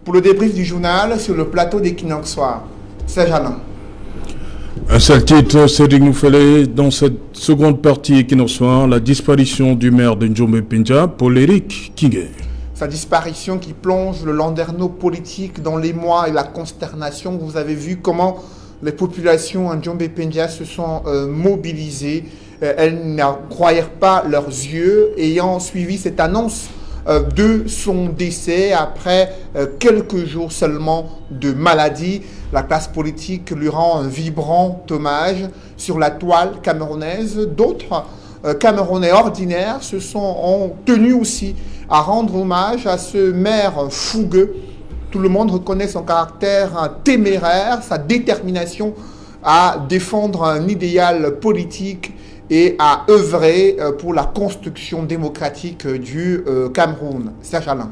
pour le débrief du journal sur le plateau d'Equinox Soir. Serge Alain. Un seul titre, Cédric Nouffelé, dans cette seconde partie Equinox Soir, la disparition du maire de Njombe-Pendja, Paul-Éric Kingé. Sa disparition qui plonge le landerneau politique dans l'émoi et la consternation. Vous avez vu comment les populations en Njombe-Pendja se sont mobilisées. Elles ne croyaient pas leurs yeux, ayant suivi cette annonce de son décès après quelques jours seulement de maladie. La classe politique lui rend un vibrant hommage sur la toile camerounaise. D'autres Camerounais ordinaires ont tenu aussi à rendre hommage à ce maire fougueux. Tout le monde reconnaît son caractère téméraire, sa détermination à défendre un idéal politique et à œuvrer pour la construction démocratique du Cameroun. Serge Alain.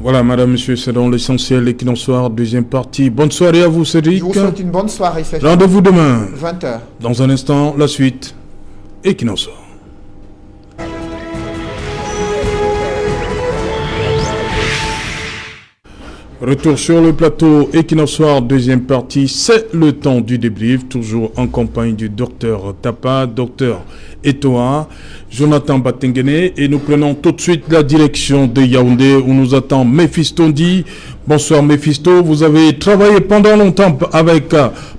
Voilà, madame, monsieur, c'est dans l'essentiel Equinox Soir, deuxième partie. Bonne soirée à vous, Cédric. Je vous souhaite une bonne soirée, Serge. Rendez-vous demain. 20h. Dans un instant, la suite. Equinox Soir. Retour sur le plateau Equinox Soir, deuxième partie, c'est le temps du débrief, toujours en compagnie du docteur Tapa, docteur Etoa, Jonathan Batengene, et nous prenons tout de suite la direction de Yaoundé où nous attend Mephisto Ndi. Bonsoir Mephisto, vous avez travaillé pendant longtemps avec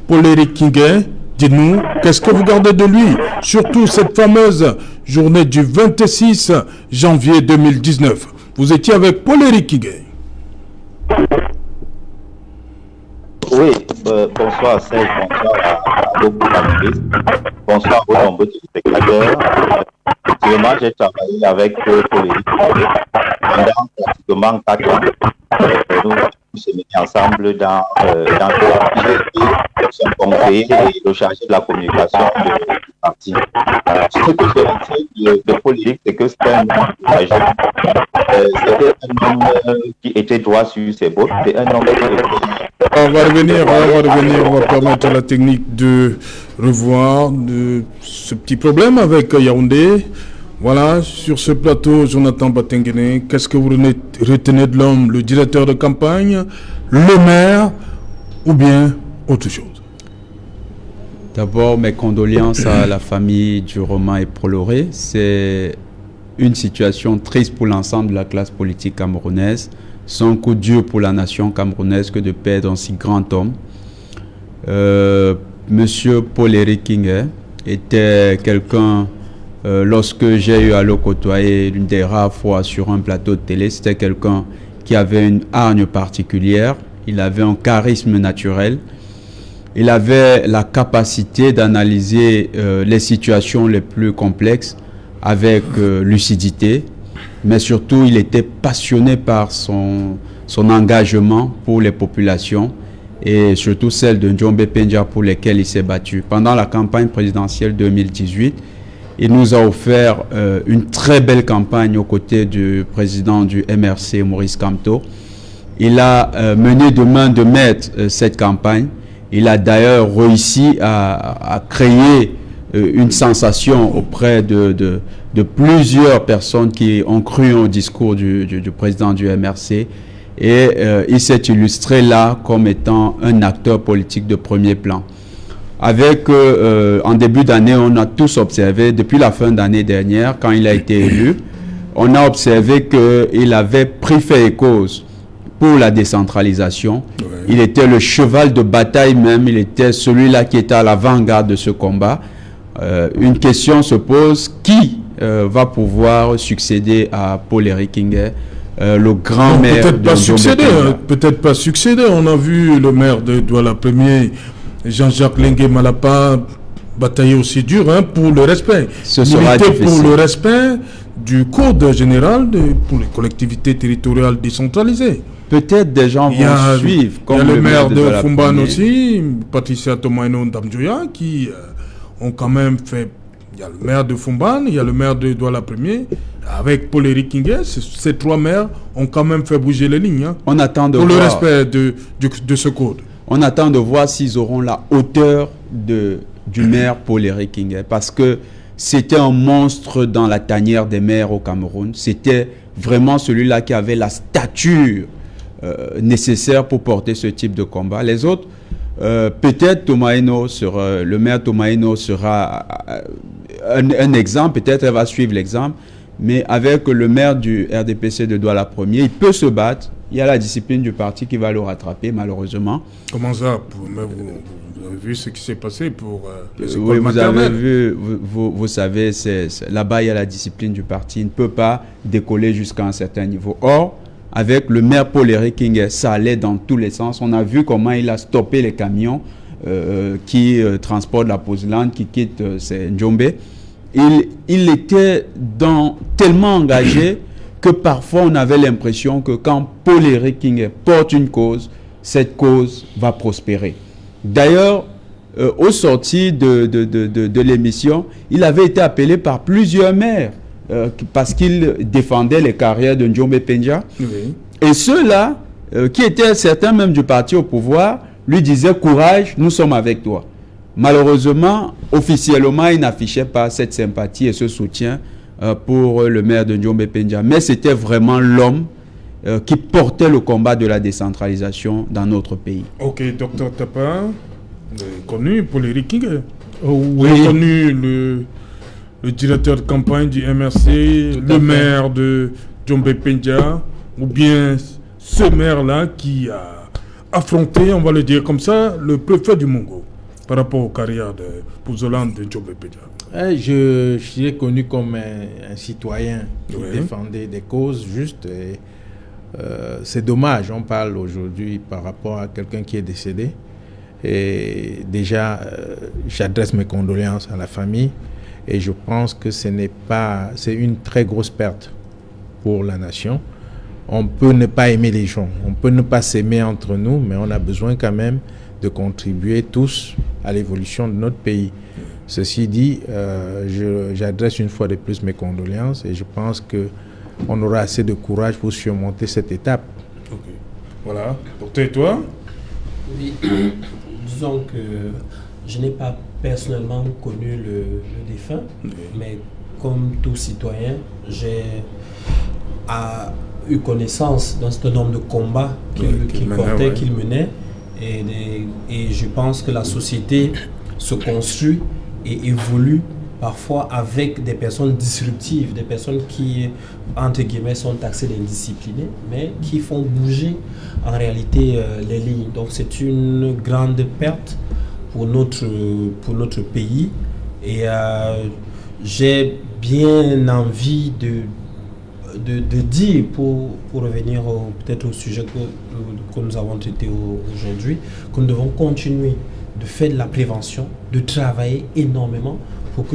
Paul-Éric Kingé. Dites-nous, qu'est-ce que vous gardez de lui, surtout cette fameuse journée du 26 janvier 2019. Vous étiez avec Paul-Éric Kingé. Oui, bonsoir Serge, bonsoir à beaucoup d'analystes, bonsoir aux nombreux spectateurs. Effectivement, j'ai travaillé avec Paul-Éric Kingé pendant pratiquement 4 ans. Nous sommes mis ensemble dans son conseiller et le chargé de la communication du parti. Ce que je retiens de Paul-Éric, c'est que c'était un homme courageux. C'était un homme qui était droit sur ses bottes. C'est un homme qui était... On va revenir, on va permettre à la technique de revoir ce petit problème avec Yaoundé. Voilà, sur ce plateau, Jonathan Batengene, qu'est-ce que vous retenez de l'homme, le directeur de campagne, le maire, ou bien autre chose? D'abord, mes condoléances à la famille du Romain et Proloré. C'est une situation triste pour l'ensemble de la classe politique camerounaise. C'est un coup dur pour la nation camerounaise que de perdre un si grand homme. Monsieur Paul-Éric Kingé était quelqu'un... lorsque j'ai eu à le côtoyer l'une des rares fois sur un plateau de télé, c'était quelqu'un qui avait une hargne particulière, il avait un charisme naturel, il avait la capacité d'analyser les situations les plus complexes avec lucidité, mais surtout il était passionné par son engagement pour les populations et surtout celle de Njombe-Pendja pour lesquelles il s'est battu. Pendant la campagne présidentielle 2018, il nous a offert une très belle campagne aux côtés du président du MRC, Maurice Kamto. Il a mené de main de maître cette campagne. Il a d'ailleurs réussi à créer une sensation auprès de plusieurs personnes qui ont cru au discours du président du MRC. Et il s'est illustré là comme étant un acteur politique de premier plan. En début d'année, on a tous observé, depuis la fin d'année dernière, quand il a été élu, on a observé qu'il avait pris fait et cause pour la décentralisation. Ouais. Il était le cheval de bataille même, il était celui-là qui était à l'avant-garde de ce combat. Une question se pose, qui va pouvoir succéder à Paul-Éric Kingé, le grand maire peut-être pas succéder, peut-être pas succéder. On a vu le maire de Douala Premier, Jean-Jacques Lengue Malapa, batailler aussi dur pour le respect. Ce sera difficile. Pour le respect du code général pour les collectivités territoriales décentralisées. Peut-être des gens vont suivre. Il y a le maire de Fumban aussi, Patricia Tomaino Ndamjoya, qui ont quand même fait... Il y a le maire de Fumban, il y a le maire de Douala Premier. Avec Paul-Éric Kingé, ces trois maires ont quand même fait bouger les lignes. On attend de pour voir. Le respect de ce code. on attend de voir s'ils auront la hauteur du maire Paul-Éric Kingué, parce que c'était un monstre dans la tanière des maires au Cameroun. C'était vraiment celui-là qui avait la stature nécessaire pour porter ce type de combat. Les autres, peut-être le maire Tomaino sera un exemple, peut-être elle va suivre l'exemple, mais avec le maire du RDPC de Douala Premier, il peut se battre. Il y a la discipline du parti qui va le rattraper, malheureusement. Comment ça? Vous avez vu ce qui s'est passé pour les écoles oui, maternelles? vous savez, là-bas, il y a la discipline du parti. Il ne peut pas décoller jusqu'à un certain niveau. Or, avec le maire Paul-Éric Kingué, ça allait dans tous les sens. On a vu comment il a stoppé les camions qui transportent la poselande, qui quittent Ndjombe. Il était tellement engagé que parfois on avait l'impression que quand Paul-Éric Kingué porte une cause, cette cause va prospérer. D'ailleurs, au sorti de l'émission, il avait été appelé par plusieurs maires parce qu'il défendait les carrières de Ndjombe Penja. Oui. Et ceux-là, qui étaient certains même du parti au pouvoir, lui disaient « Courage, nous sommes avec toi ». Malheureusement, officiellement, il n'affichait pas cette sympathie et ce soutien pour le maire de Ndjombe Penja. Mais c'était vraiment l'homme qui portait le combat de la décentralisation dans notre pays. Ok, docteur Tapa, connu Paul-Éric Kingué. Oui. J'ai connu le directeur de campagne du MRC, le maire de Ndjombe Penja, ou bien ce maire-là qui a affronté, on va le dire comme ça, le préfet du Mongo par rapport aux carrières de poselande de Ndjombe Penja. Je l'ai connu comme un citoyen qui défendait des causes justes. C'est dommage, on parle aujourd'hui par rapport à quelqu'un qui est décédé. Et déjà, j'adresse mes condoléances à la famille. Et je pense que c'est une très grosse perte pour la nation. On peut ne pas aimer les gens, on peut ne pas s'aimer entre nous, mais on a besoin quand même de contribuer tous à l'évolution de notre pays. Ceci dit, j'adresse une fois de plus mes condoléances et je pense qu'on aura assez de courage pour surmonter cette étape. Ok. Voilà. Docteur, et toi? Oui. Disons que je n'ai pas personnellement connu le défunt, mais comme tout citoyen, j'ai eu connaissance d'un certain nombre de combats qu'il menait. Et je pense que la société se construit et évolue parfois avec des personnes disruptives, des personnes qui, entre guillemets, sont taxées d'indisciplinées, mais qui font bouger en réalité les lignes. Donc c'est une grande perte pour notre pays. Et j'ai bien envie de dire, pour revenir peut-être au sujet que nous avons traité aujourd'hui, que nous devons continuer de faire de la prévention, de travailler énormément pour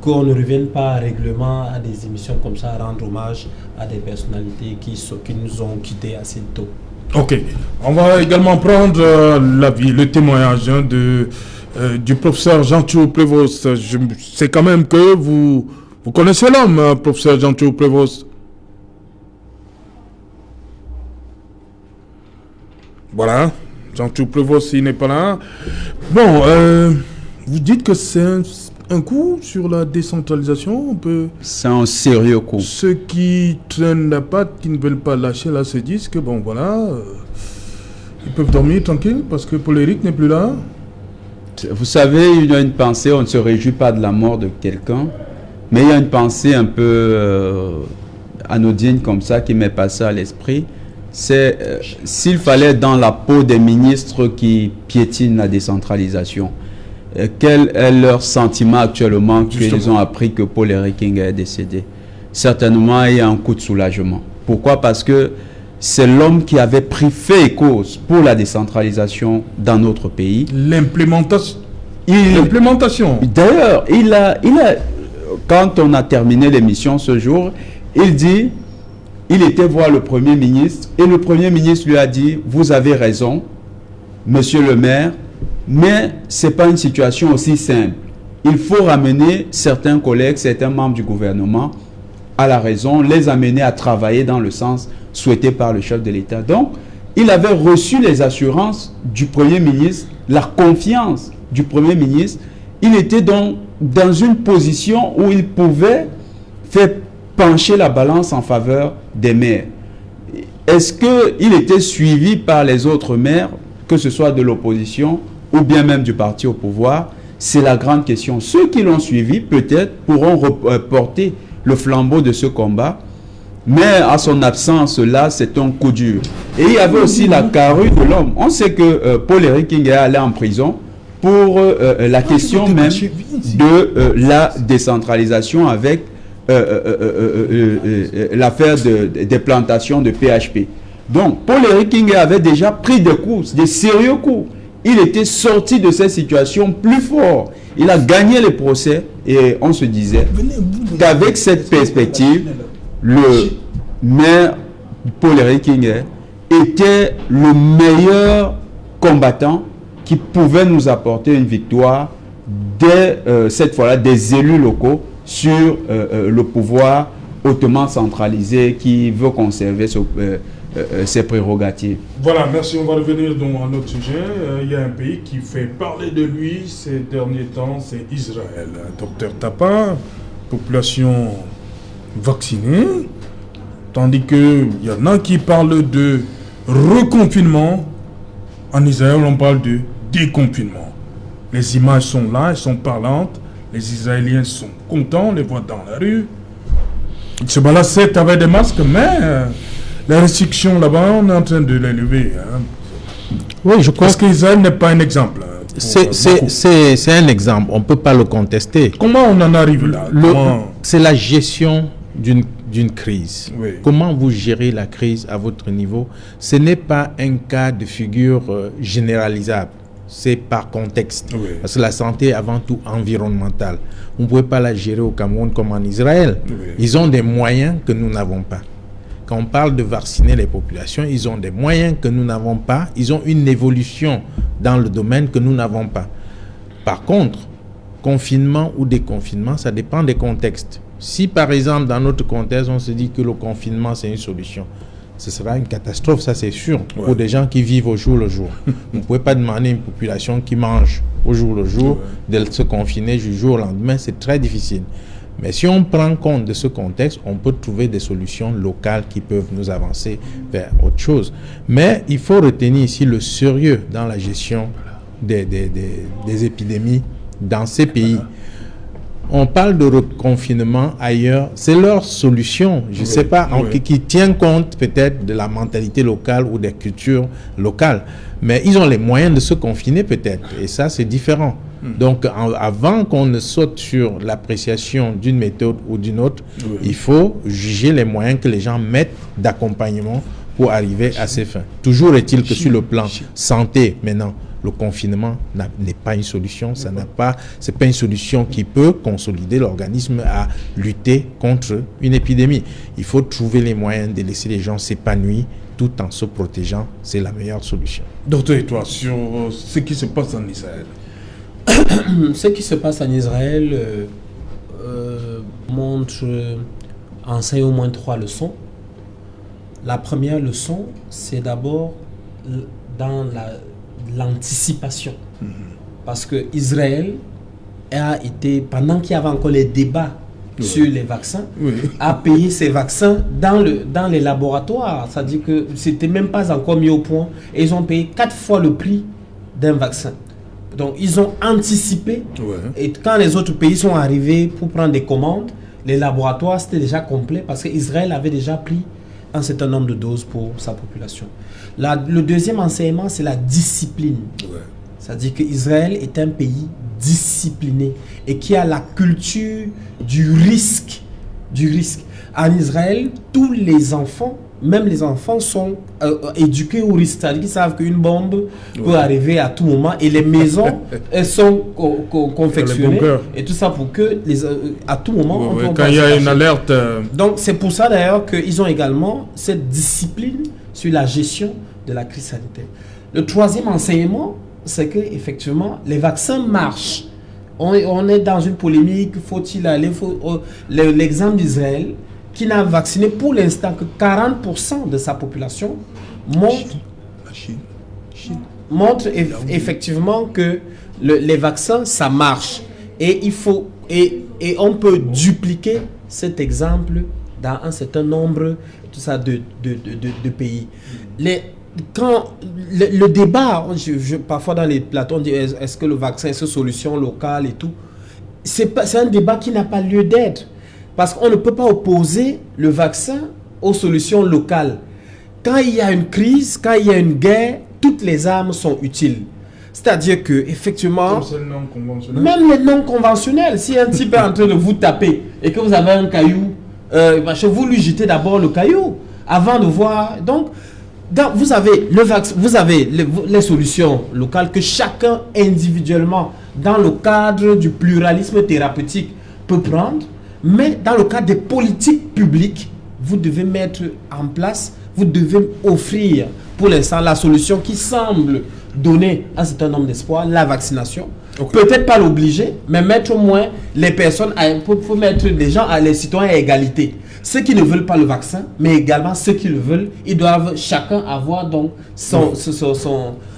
qu'on ne revienne pas à règlement à des émissions comme ça, à rendre hommage à des personnalités qui nous ont quittés assez tôt. Ok, on va également prendre le témoignage du professeur Jean-Tchou Prévost. Je sais quand même que vous connaissez l'homme, professeur Jean-Tchou Prévost. Voilà, Jean-Tchou Prévost, il n'est pas là. Bon, vous dites que c'est un coup sur la décentralisation. C'est un sérieux coup. Ceux qui traînent la patte, qui ne veulent pas lâcher, là, se disent que bon, voilà, ils peuvent dormir tranquille parce que Paul-Éric n'est plus là. Vous savez, il y a une pensée, on ne se réjouit pas de la mort de quelqu'un, mais il y a une pensée un peu anodine comme ça qui m'est passée à l'esprit. C'est s'il fallait dans la peau des ministres qui piétinent la décentralisation, quel est leur sentiment actuellement qu'ils ont appris que Paul-Éric Kingué est décédé? Certainement, il y a un coup de soulagement. Pourquoi? Parce que c'est l'homme qui avait pris fait et cause pour la décentralisation dans notre pays. L'implémentation. D'ailleurs, quand on a terminé l'émission ce jour, il était voir le Premier ministre et le Premier ministre lui a dit « Vous avez raison, monsieur le maire, mais ce n'est pas une situation aussi simple. Il faut ramener certains collègues, certains membres du gouvernement à la raison, les amener à travailler dans le sens souhaité par le chef de l'État. » Donc, il avait reçu les assurances du Premier ministre, la confiance du Premier ministre. Il était donc dans une position où il pouvait faire pencher la balance en faveur des maires. Est-ce qu'il était suivi par les autres maires, que ce soit de l'opposition ou bien même du parti au pouvoir? C'est la grande question. Ceux qui l'ont suivi, peut-être, pourront porter le flambeau de ce combat, mais à son absence, là, c'est un coup dur. Et il y avait aussi la carrure de l'homme. On sait que Paul-Éric King est allé en prison pour la question même de la décentralisation avec l'affaire des plantations de PHP. Donc, Paul-Éric King avait déjà pris des coups, des sérieux coups. Il était sorti de cette situation plus fort. Il a gagné les procès et on se disait qu'avec cette perspective, le maire Paul-Éric King était le meilleur combattant qui pouvait nous apporter une victoire dès cette fois-là des élus locaux sur le pouvoir hautement centralisé qui veut conserver ses prérogatives. Voilà, merci. On va revenir donc à notre sujet. Il y a un pays qui fait parler de lui ces derniers temps, c'est Israël. Docteur Tapa, population vaccinée, tandis qu'il y en a qui parlent de reconfinement. En Israël, on parle de déconfinement. Les images sont là, elles sont parlantes. Les Israéliens sont contents, on les voit dans la rue. Ils se baladent avec des masques, mais les restrictions là-bas, on est en train de les lever. Hein. Oui, je crois. Parce qu'Israël n'est pas un exemple. C'est un exemple, on ne peut pas le contester. Comment on en arrive là? C'est la gestion d'une crise. Oui. Comment vous gérez la crise à votre niveau? Ce n'est pas un cas de figure généralisable. C'est par contexte. Oui. Parce que la santé est avant tout environnementale. On ne pouvait pas la gérer au Cameroun comme en Israël. Oui. Ils ont des moyens que nous n'avons pas. Quand on parle de vacciner les populations, ils ont des moyens que nous n'avons pas. Ils ont une évolution dans le domaine que nous n'avons pas. Par contre, confinement ou déconfinement, ça dépend des contextes. Si par exemple, dans notre contexte, on se dit que le confinement, c'est une solution, ce sera une catastrophe, ça c'est sûr, pour des gens qui vivent au jour le jour. Vous ne pouvez pas demander à une population qui mange au jour le jour de se confiner du jour au lendemain, c'est très difficile. Mais si on prend compte de ce contexte, on peut trouver des solutions locales qui peuvent nous avancer vers autre chose. Mais il faut retenir ici le sérieux dans la gestion des épidémies dans ces pays. On parle de reconfinement ailleurs, c'est leur solution, je ne sais pas, qui tient compte peut-être de la mentalité locale ou des cultures locales. Mais ils ont les moyens de se confiner peut-être, et ça c'est différent. Donc avant qu'on ne saute sur l'appréciation d'une méthode ou d'une autre, il faut juger les moyens que les gens mettent d'accompagnement pour arriver à ces fins. Toujours est-il que sur le plan santé maintenant, le confinement n'est pas une solution, c'est pas une solution qui peut consolider l'organisme à lutter contre une épidémie. Il faut trouver les moyens de laisser les gens s'épanouir tout en se protégeant, c'est la meilleure solution. Docteur, et toi, sur ce qui se passe en Israël? Ce qui se passe en Israël enseigne au moins 3 leçons. La première leçon, c'est d'abord dans l'anticipation. Parce que Israël a été, pendant qu'il y avait encore les débats sur les vaccins, a payé ces vaccins dans les laboratoires. C'est-à-dire que c'était même pas encore mis au point. Et ils ont payé 4 fois le prix d'un vaccin. Donc ils ont anticipé. Et quand les autres pays sont arrivés pour prendre des commandes, les laboratoires c'était déjà complet parce qu'Israël avait déjà pris un certain nombre de doses pour sa population. Le deuxième enseignement, c'est la discipline. C'est-à-dire qu'Israël est un pays discipliné et qui a la culture du risque. En Israël, tous les enfants, même les enfants, sont éduqués au risque. C'est-à-dire qu'ils savent qu'une bombe peut arriver à tout moment et les maisons elles sont confectionnées et tout ça pour que à tout moment quand il y a une alerte. Donc c'est pour ça d'ailleurs qu'ils ont également cette discipline sur la gestion de la crise sanitaire. Le troisième enseignement, c'est que effectivement les vaccins marchent. On est dans une polémique, faut-il aller l'exemple d'Israël qui n'a vacciné pour l'instant que 40% de sa population montre montre effectivement que les vaccins, ça marche. Et il faut et on peut dupliquer cet exemple dans un certain nombre de pays. Quand le débat, parfois dans les plateaux, on dit est-ce que le vaccin, est-ce solution locale et tout, c'est un débat qui n'a pas lieu d'être. Parce qu'on ne peut pas opposer le vaccin aux solutions locales. Quand il y a une crise, quand il y a une guerre, toutes les armes sont utiles. C'est-à-dire que effectivement, même les non conventionnels, si un type est en train de vous taper et que vous avez un caillou, vous lui jetez d'abord le caillou avant de voir. Donc vous avez les solutions locales que chacun individuellement, dans le cadre du pluralisme thérapeutique, peut prendre. Mais dans le cadre des politiques publiques, vous devez mettre en place, vous devez offrir pour l'instant la solution qui semble donner un certain nombre d'espoirs, la vaccination. Okay. Peut-être pas l'obliger, mais mettre au moins les personnes, pour mettre les gens, les citoyens à égalité. Ceux qui ne veulent pas le vaccin, mais également ceux qui le veulent, ils doivent chacun avoir donc son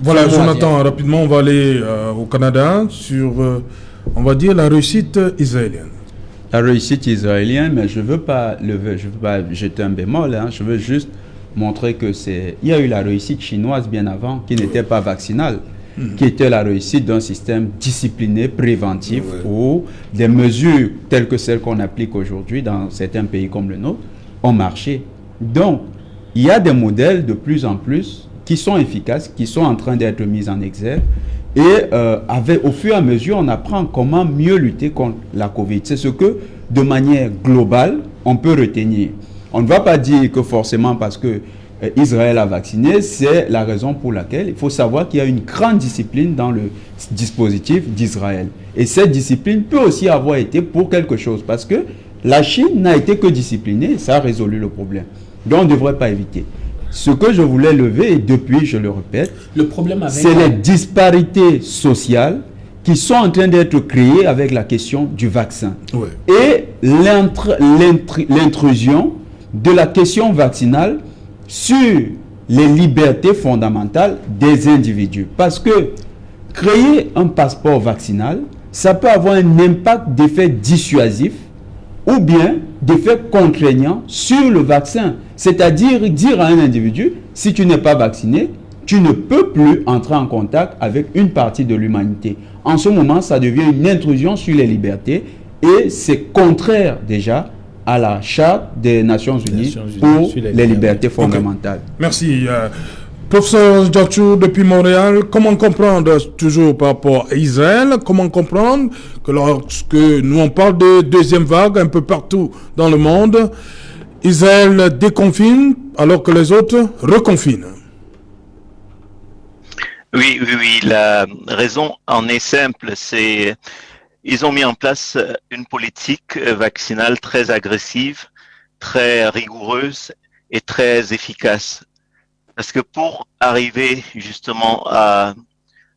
voilà, Jonathan, rapidement, on va aller au Canada sur, on va dire, la réussite israélienne. La réussite israélienne, mais je veux pas jeter un bémol, hein, je veux juste montrer que il y a eu la réussite chinoise bien avant, qui n'était pas vaccinale, qui était la réussite d'un système discipliné, préventif, où des mesures telles que celles qu'on applique aujourd'hui dans certains pays comme le nôtre ont marché. Donc, il y a des modèles de plus en plus qui sont efficaces, qui sont en train d'être mis en exergue, et au fur et à mesure, on apprend comment mieux lutter contre la Covid. C'est ce que, de manière globale, on peut retenir. On ne va pas dire que forcément parce que Israël a vacciné, c'est la raison pour laquelle il faut savoir qu'il y a une grande discipline dans le dispositif d'Israël. Et cette discipline peut aussi avoir été pour quelque chose, parce que la Chine n'a été que disciplinée, ça a résolu le problème. Donc on ne devrait pas éviter. Ce que je voulais lever, et depuis je le répète, c'est les disparités sociales qui sont en train d'être créées avec la question du vaccin. Ouais. Et l'intrusion de la question vaccinale sur les libertés fondamentales des individus. Parce que créer un passeport vaccinal, ça peut avoir un impact d'effet dissuasif ou bien d'effet contraignant sur le vaccin. C'est-à-dire dire à un individu, si tu n'es pas vacciné, tu ne peux plus entrer en contact avec une partie de l'humanité. En ce moment, ça devient une intrusion sur les libertés et c'est contraire déjà à la Charte des Nations Unies pour les libertés fondamentales. Okay. Merci. Professeur Djachou, depuis Montréal, comment comprendre, toujours par rapport à Israël, comment comprendre que lorsque nous on parle de deuxième vague un peu partout dans le monde, Israël déconfine alors que les autres reconfinent? Oui, la raison en est simple, c'est ils ont mis en place une politique vaccinale très agressive, très rigoureuse et très efficace. Parce que pour arriver justement à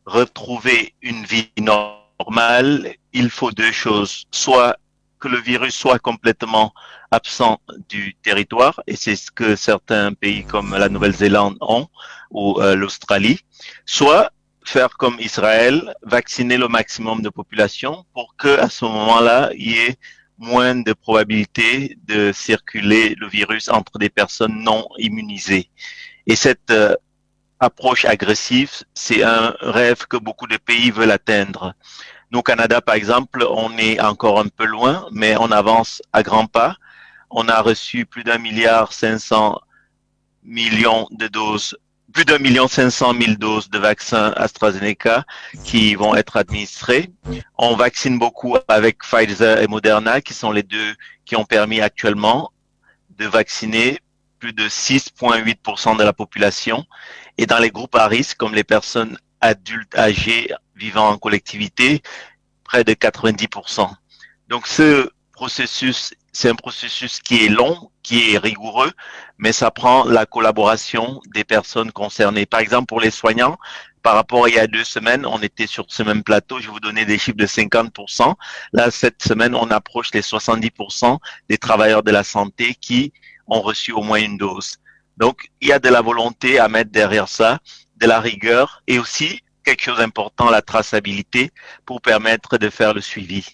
retrouver une vie normale, il faut deux choses. Soit que le virus soit complètement absent du territoire, et c'est ce que certains pays comme la Nouvelle-Zélande ont, ou l'Australie, soit faire comme Israël, vacciner le maximum de population pour que à ce moment-là, il y ait moins de probabilité de circuler le virus entre des personnes non immunisées. Et cette approche agressive, c'est un rêve que beaucoup de pays veulent atteindre. Nous, au Canada, par exemple, on est encore un peu loin, mais on avance à grands pas. On a reçu plus d'1,5 milliard de doses, plus d'1,5 million de doses de vaccins AstraZeneca qui vont être administrés. On vaccine beaucoup avec Pfizer et Moderna, qui sont les deux qui ont permis actuellement de vacciner plus de 6,8% de la population. Et dans les groupes à risque, comme les personnes adultes âgées vivant en collectivité, près de 90%. Donc ce processus, c'est un processus qui est long, qui est rigoureux, mais ça prend la collaboration des personnes concernées. Par exemple, pour les soignants, par rapport à il y a 2 semaines, on était sur ce même plateau, je vais vous donner des chiffres de 50%. Là, cette semaine, on approche les 70% des travailleurs de la santé qui ont reçu au moins une dose. Donc, il y a de la volonté à mettre derrière ça de la rigueur et aussi quelque chose d'important, la traçabilité pour permettre de faire le suivi.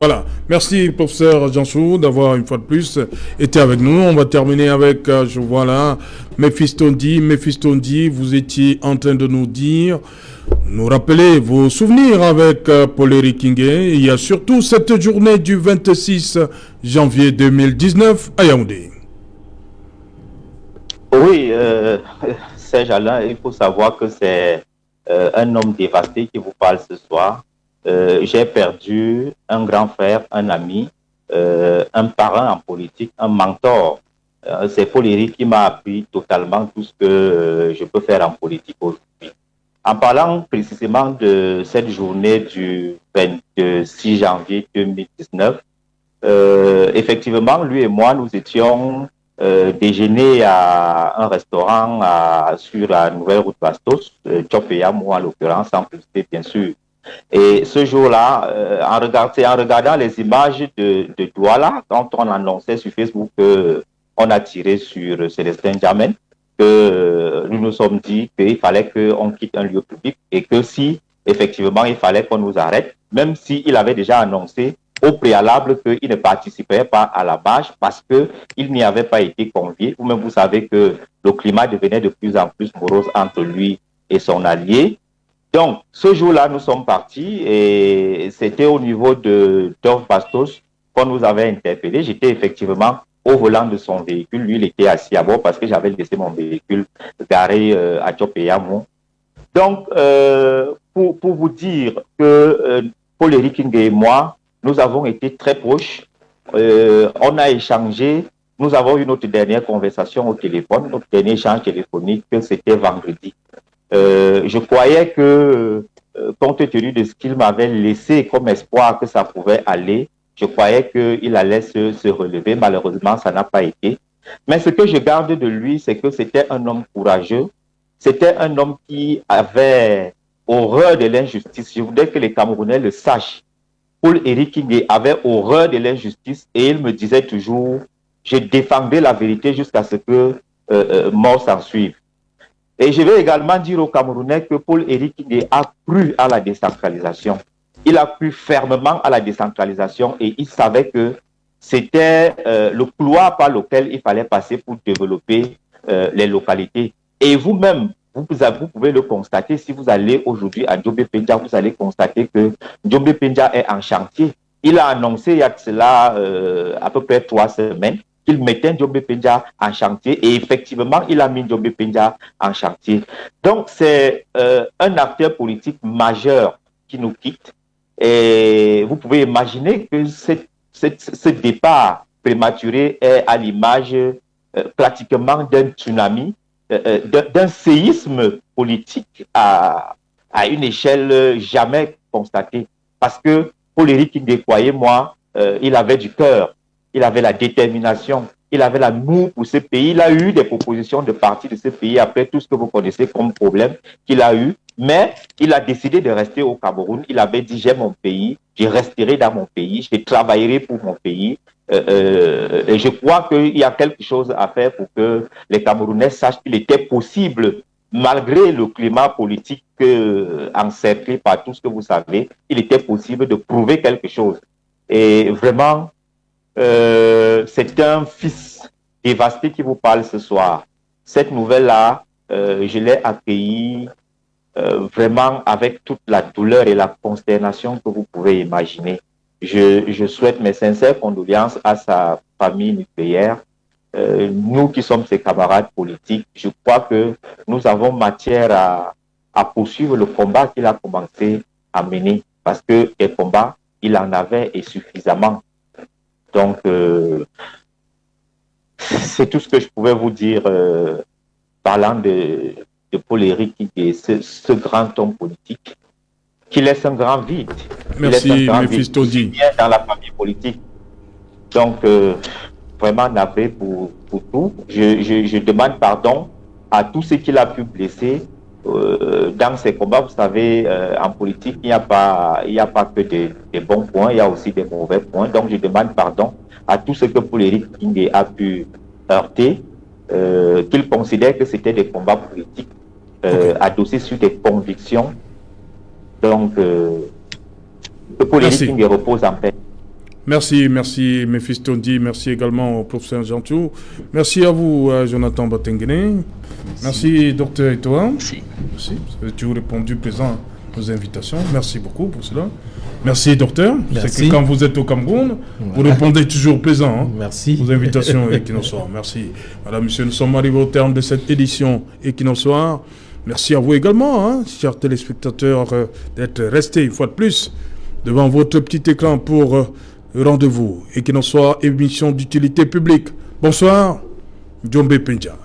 Voilà, merci professeur Jansou d'avoir une fois de plus été avec nous. On va terminer avec, je vois là, Mephistondi, vous étiez en train de nous rappeler vos souvenirs avec Paul-Éric Ngué. Il y a surtout cette journée du 26 janvier 2019 à Yaoundé. Oui, Serge Alain, il faut savoir que c'est un homme dévasté qui vous parle ce soir. J'ai perdu un grand frère, un ami, un parrain en politique, un mentor. C'est Paul-Éric qui m'a appris totalement tout ce que je peux faire en politique aujourd'hui. En parlant précisément de cette journée du 26 janvier 2019, effectivement, lui et moi, nous étions déjeuner à un restaurant sur la nouvelle route Bastos, Tchopéam en l'occurrence, sans publicité bien sûr. Et ce jour-là, en regardant les images de Douala, quand on annonçait sur Facebook qu'on a tiré sur Célestin Djamène, que nous nous sommes dit qu'il fallait qu'on quitte un lieu public et que si effectivement il fallait qu'on nous arrête, même s'il avait déjà annoncé au préalable qu'il ne participerait pas à la marche parce qu'il n'y avait pas été convié. Vous-même, vous savez que le climat devenait de plus en plus morose entre lui et son allié. Donc, ce jour-là, nous sommes partis et c'était au niveau de Dorf Bastos qu'on nous avait interpellés. J'étais effectivement au volant de son véhicule. Lui, il était assis à bord parce que j'avais laissé mon véhicule garé à Tchopéamon. Donc, pour vous dire que Paul-Éric Ngué et moi, nous avons été très proches. On a échangé. Nous avons eu notre dernière conversation au téléphone, notre dernier échange téléphonique, c'était vendredi. Je croyais que, compte tenu de ce qu'il m'avait laissé comme espoir que ça pouvait aller, je croyais qu'il allait se relever. Malheureusement, ça n'a pas été. Mais ce que je garde de lui, c'est que c'était un homme courageux. C'était un homme qui avait horreur de l'injustice. Je voudrais que les Camerounais le sachent. Paul-Éric Ngué avait horreur de l'injustice et il me disait toujours, je défendais la vérité jusqu'à ce que mort s'en suive. Et je vais également dire aux Camerounais que Paul-Éric Ngué a cru à la décentralisation. Il a cru fermement à la décentralisation et il savait que c'était le couloir par lequel il fallait passer pour développer les localités. Et vous-même, vous pouvez le constater. Si vous allez aujourd'hui à Djobé-Pendja, vous allez constater que Djobé-Pendja est en chantier. Il a annoncé il y a de cela à peu près 3 semaines qu'il mettait Djobé-Pendja en chantier et effectivement, il a mis Djobé-Pendja en chantier. Donc, c'est un acteur politique majeur qui nous quitte et vous pouvez imaginer que ce départ prématuré est à l'image pratiquement d'un tsunami, d'un séisme politique à une échelle jamais constatée. Parce que Paul-Éric Ngué, croyez-moi, il avait du cœur, il avait la détermination, il avait l'amour pour ce pays. Il a eu des propositions de partir de ce pays après tout ce que vous connaissez comme problème qu'il a eu. Mais il a décidé de rester au Cameroun. Il avait dit, j'aime mon pays, je resterai dans mon pays, je travaillerai pour mon pays. Et je crois qu'il y a quelque chose à faire pour que les Camerounais sachent qu'il était possible, malgré le climat politique encerclé par tout ce que vous savez, il était possible de prouver quelque chose. Et vraiment, c'est un fils dévasté qui vous parle ce soir. Cette nouvelle-là, je l'ai accueillie vraiment avec toute la douleur et la consternation que vous pouvez imaginer. Je souhaite mes sincères condoléances à sa famille nucléaire. Nous qui sommes ses camarades politiques, je crois que nous avons matière à poursuivre le combat qu'il a commencé à mener. Parce que des combats, il en avait et suffisamment. Donc, c'est tout ce que je pouvais vous dire parlant de Paul-Éric Ngué, ce grand homme politique qui laisse un grand vide. Merci, Mephistondi. Dans la famille politique. Donc, vraiment navré pour tout. Je demande pardon à tous ceux qu'il a pu blesser dans ces combats. Vous savez, en politique, il n'y a pas que des bons points, il y a aussi des mauvais points. Donc, je demande pardon à tous ceux que Paul-Éric Ngué a pu heurter, qu'il considère que c'était des combats politiques. adossé sur des convictions. Donc, le politique repose en paix. Merci Méphistondi, merci également au professeur Jantou. Merci à vous, Jonathan Batengene. Merci, docteur Etoa. Merci. Vous avez toujours répondu présent à nos invitations. Merci beaucoup pour cela. Merci, docteur. C'est que quand vous êtes au Cameroun, vous répondez toujours présent. Hein, merci. Aux invitations Equinoxoir. Merci. Madame, monsieur, nous sommes arrivés au terme de cette édition Equinoxoir. Merci à vous également, hein, chers téléspectateurs, d'être restés une fois de plus devant votre petit écran pour rendez-vous. Equinoxoir, émission d'utilité publique. Bonsoir, Djombe Pendja.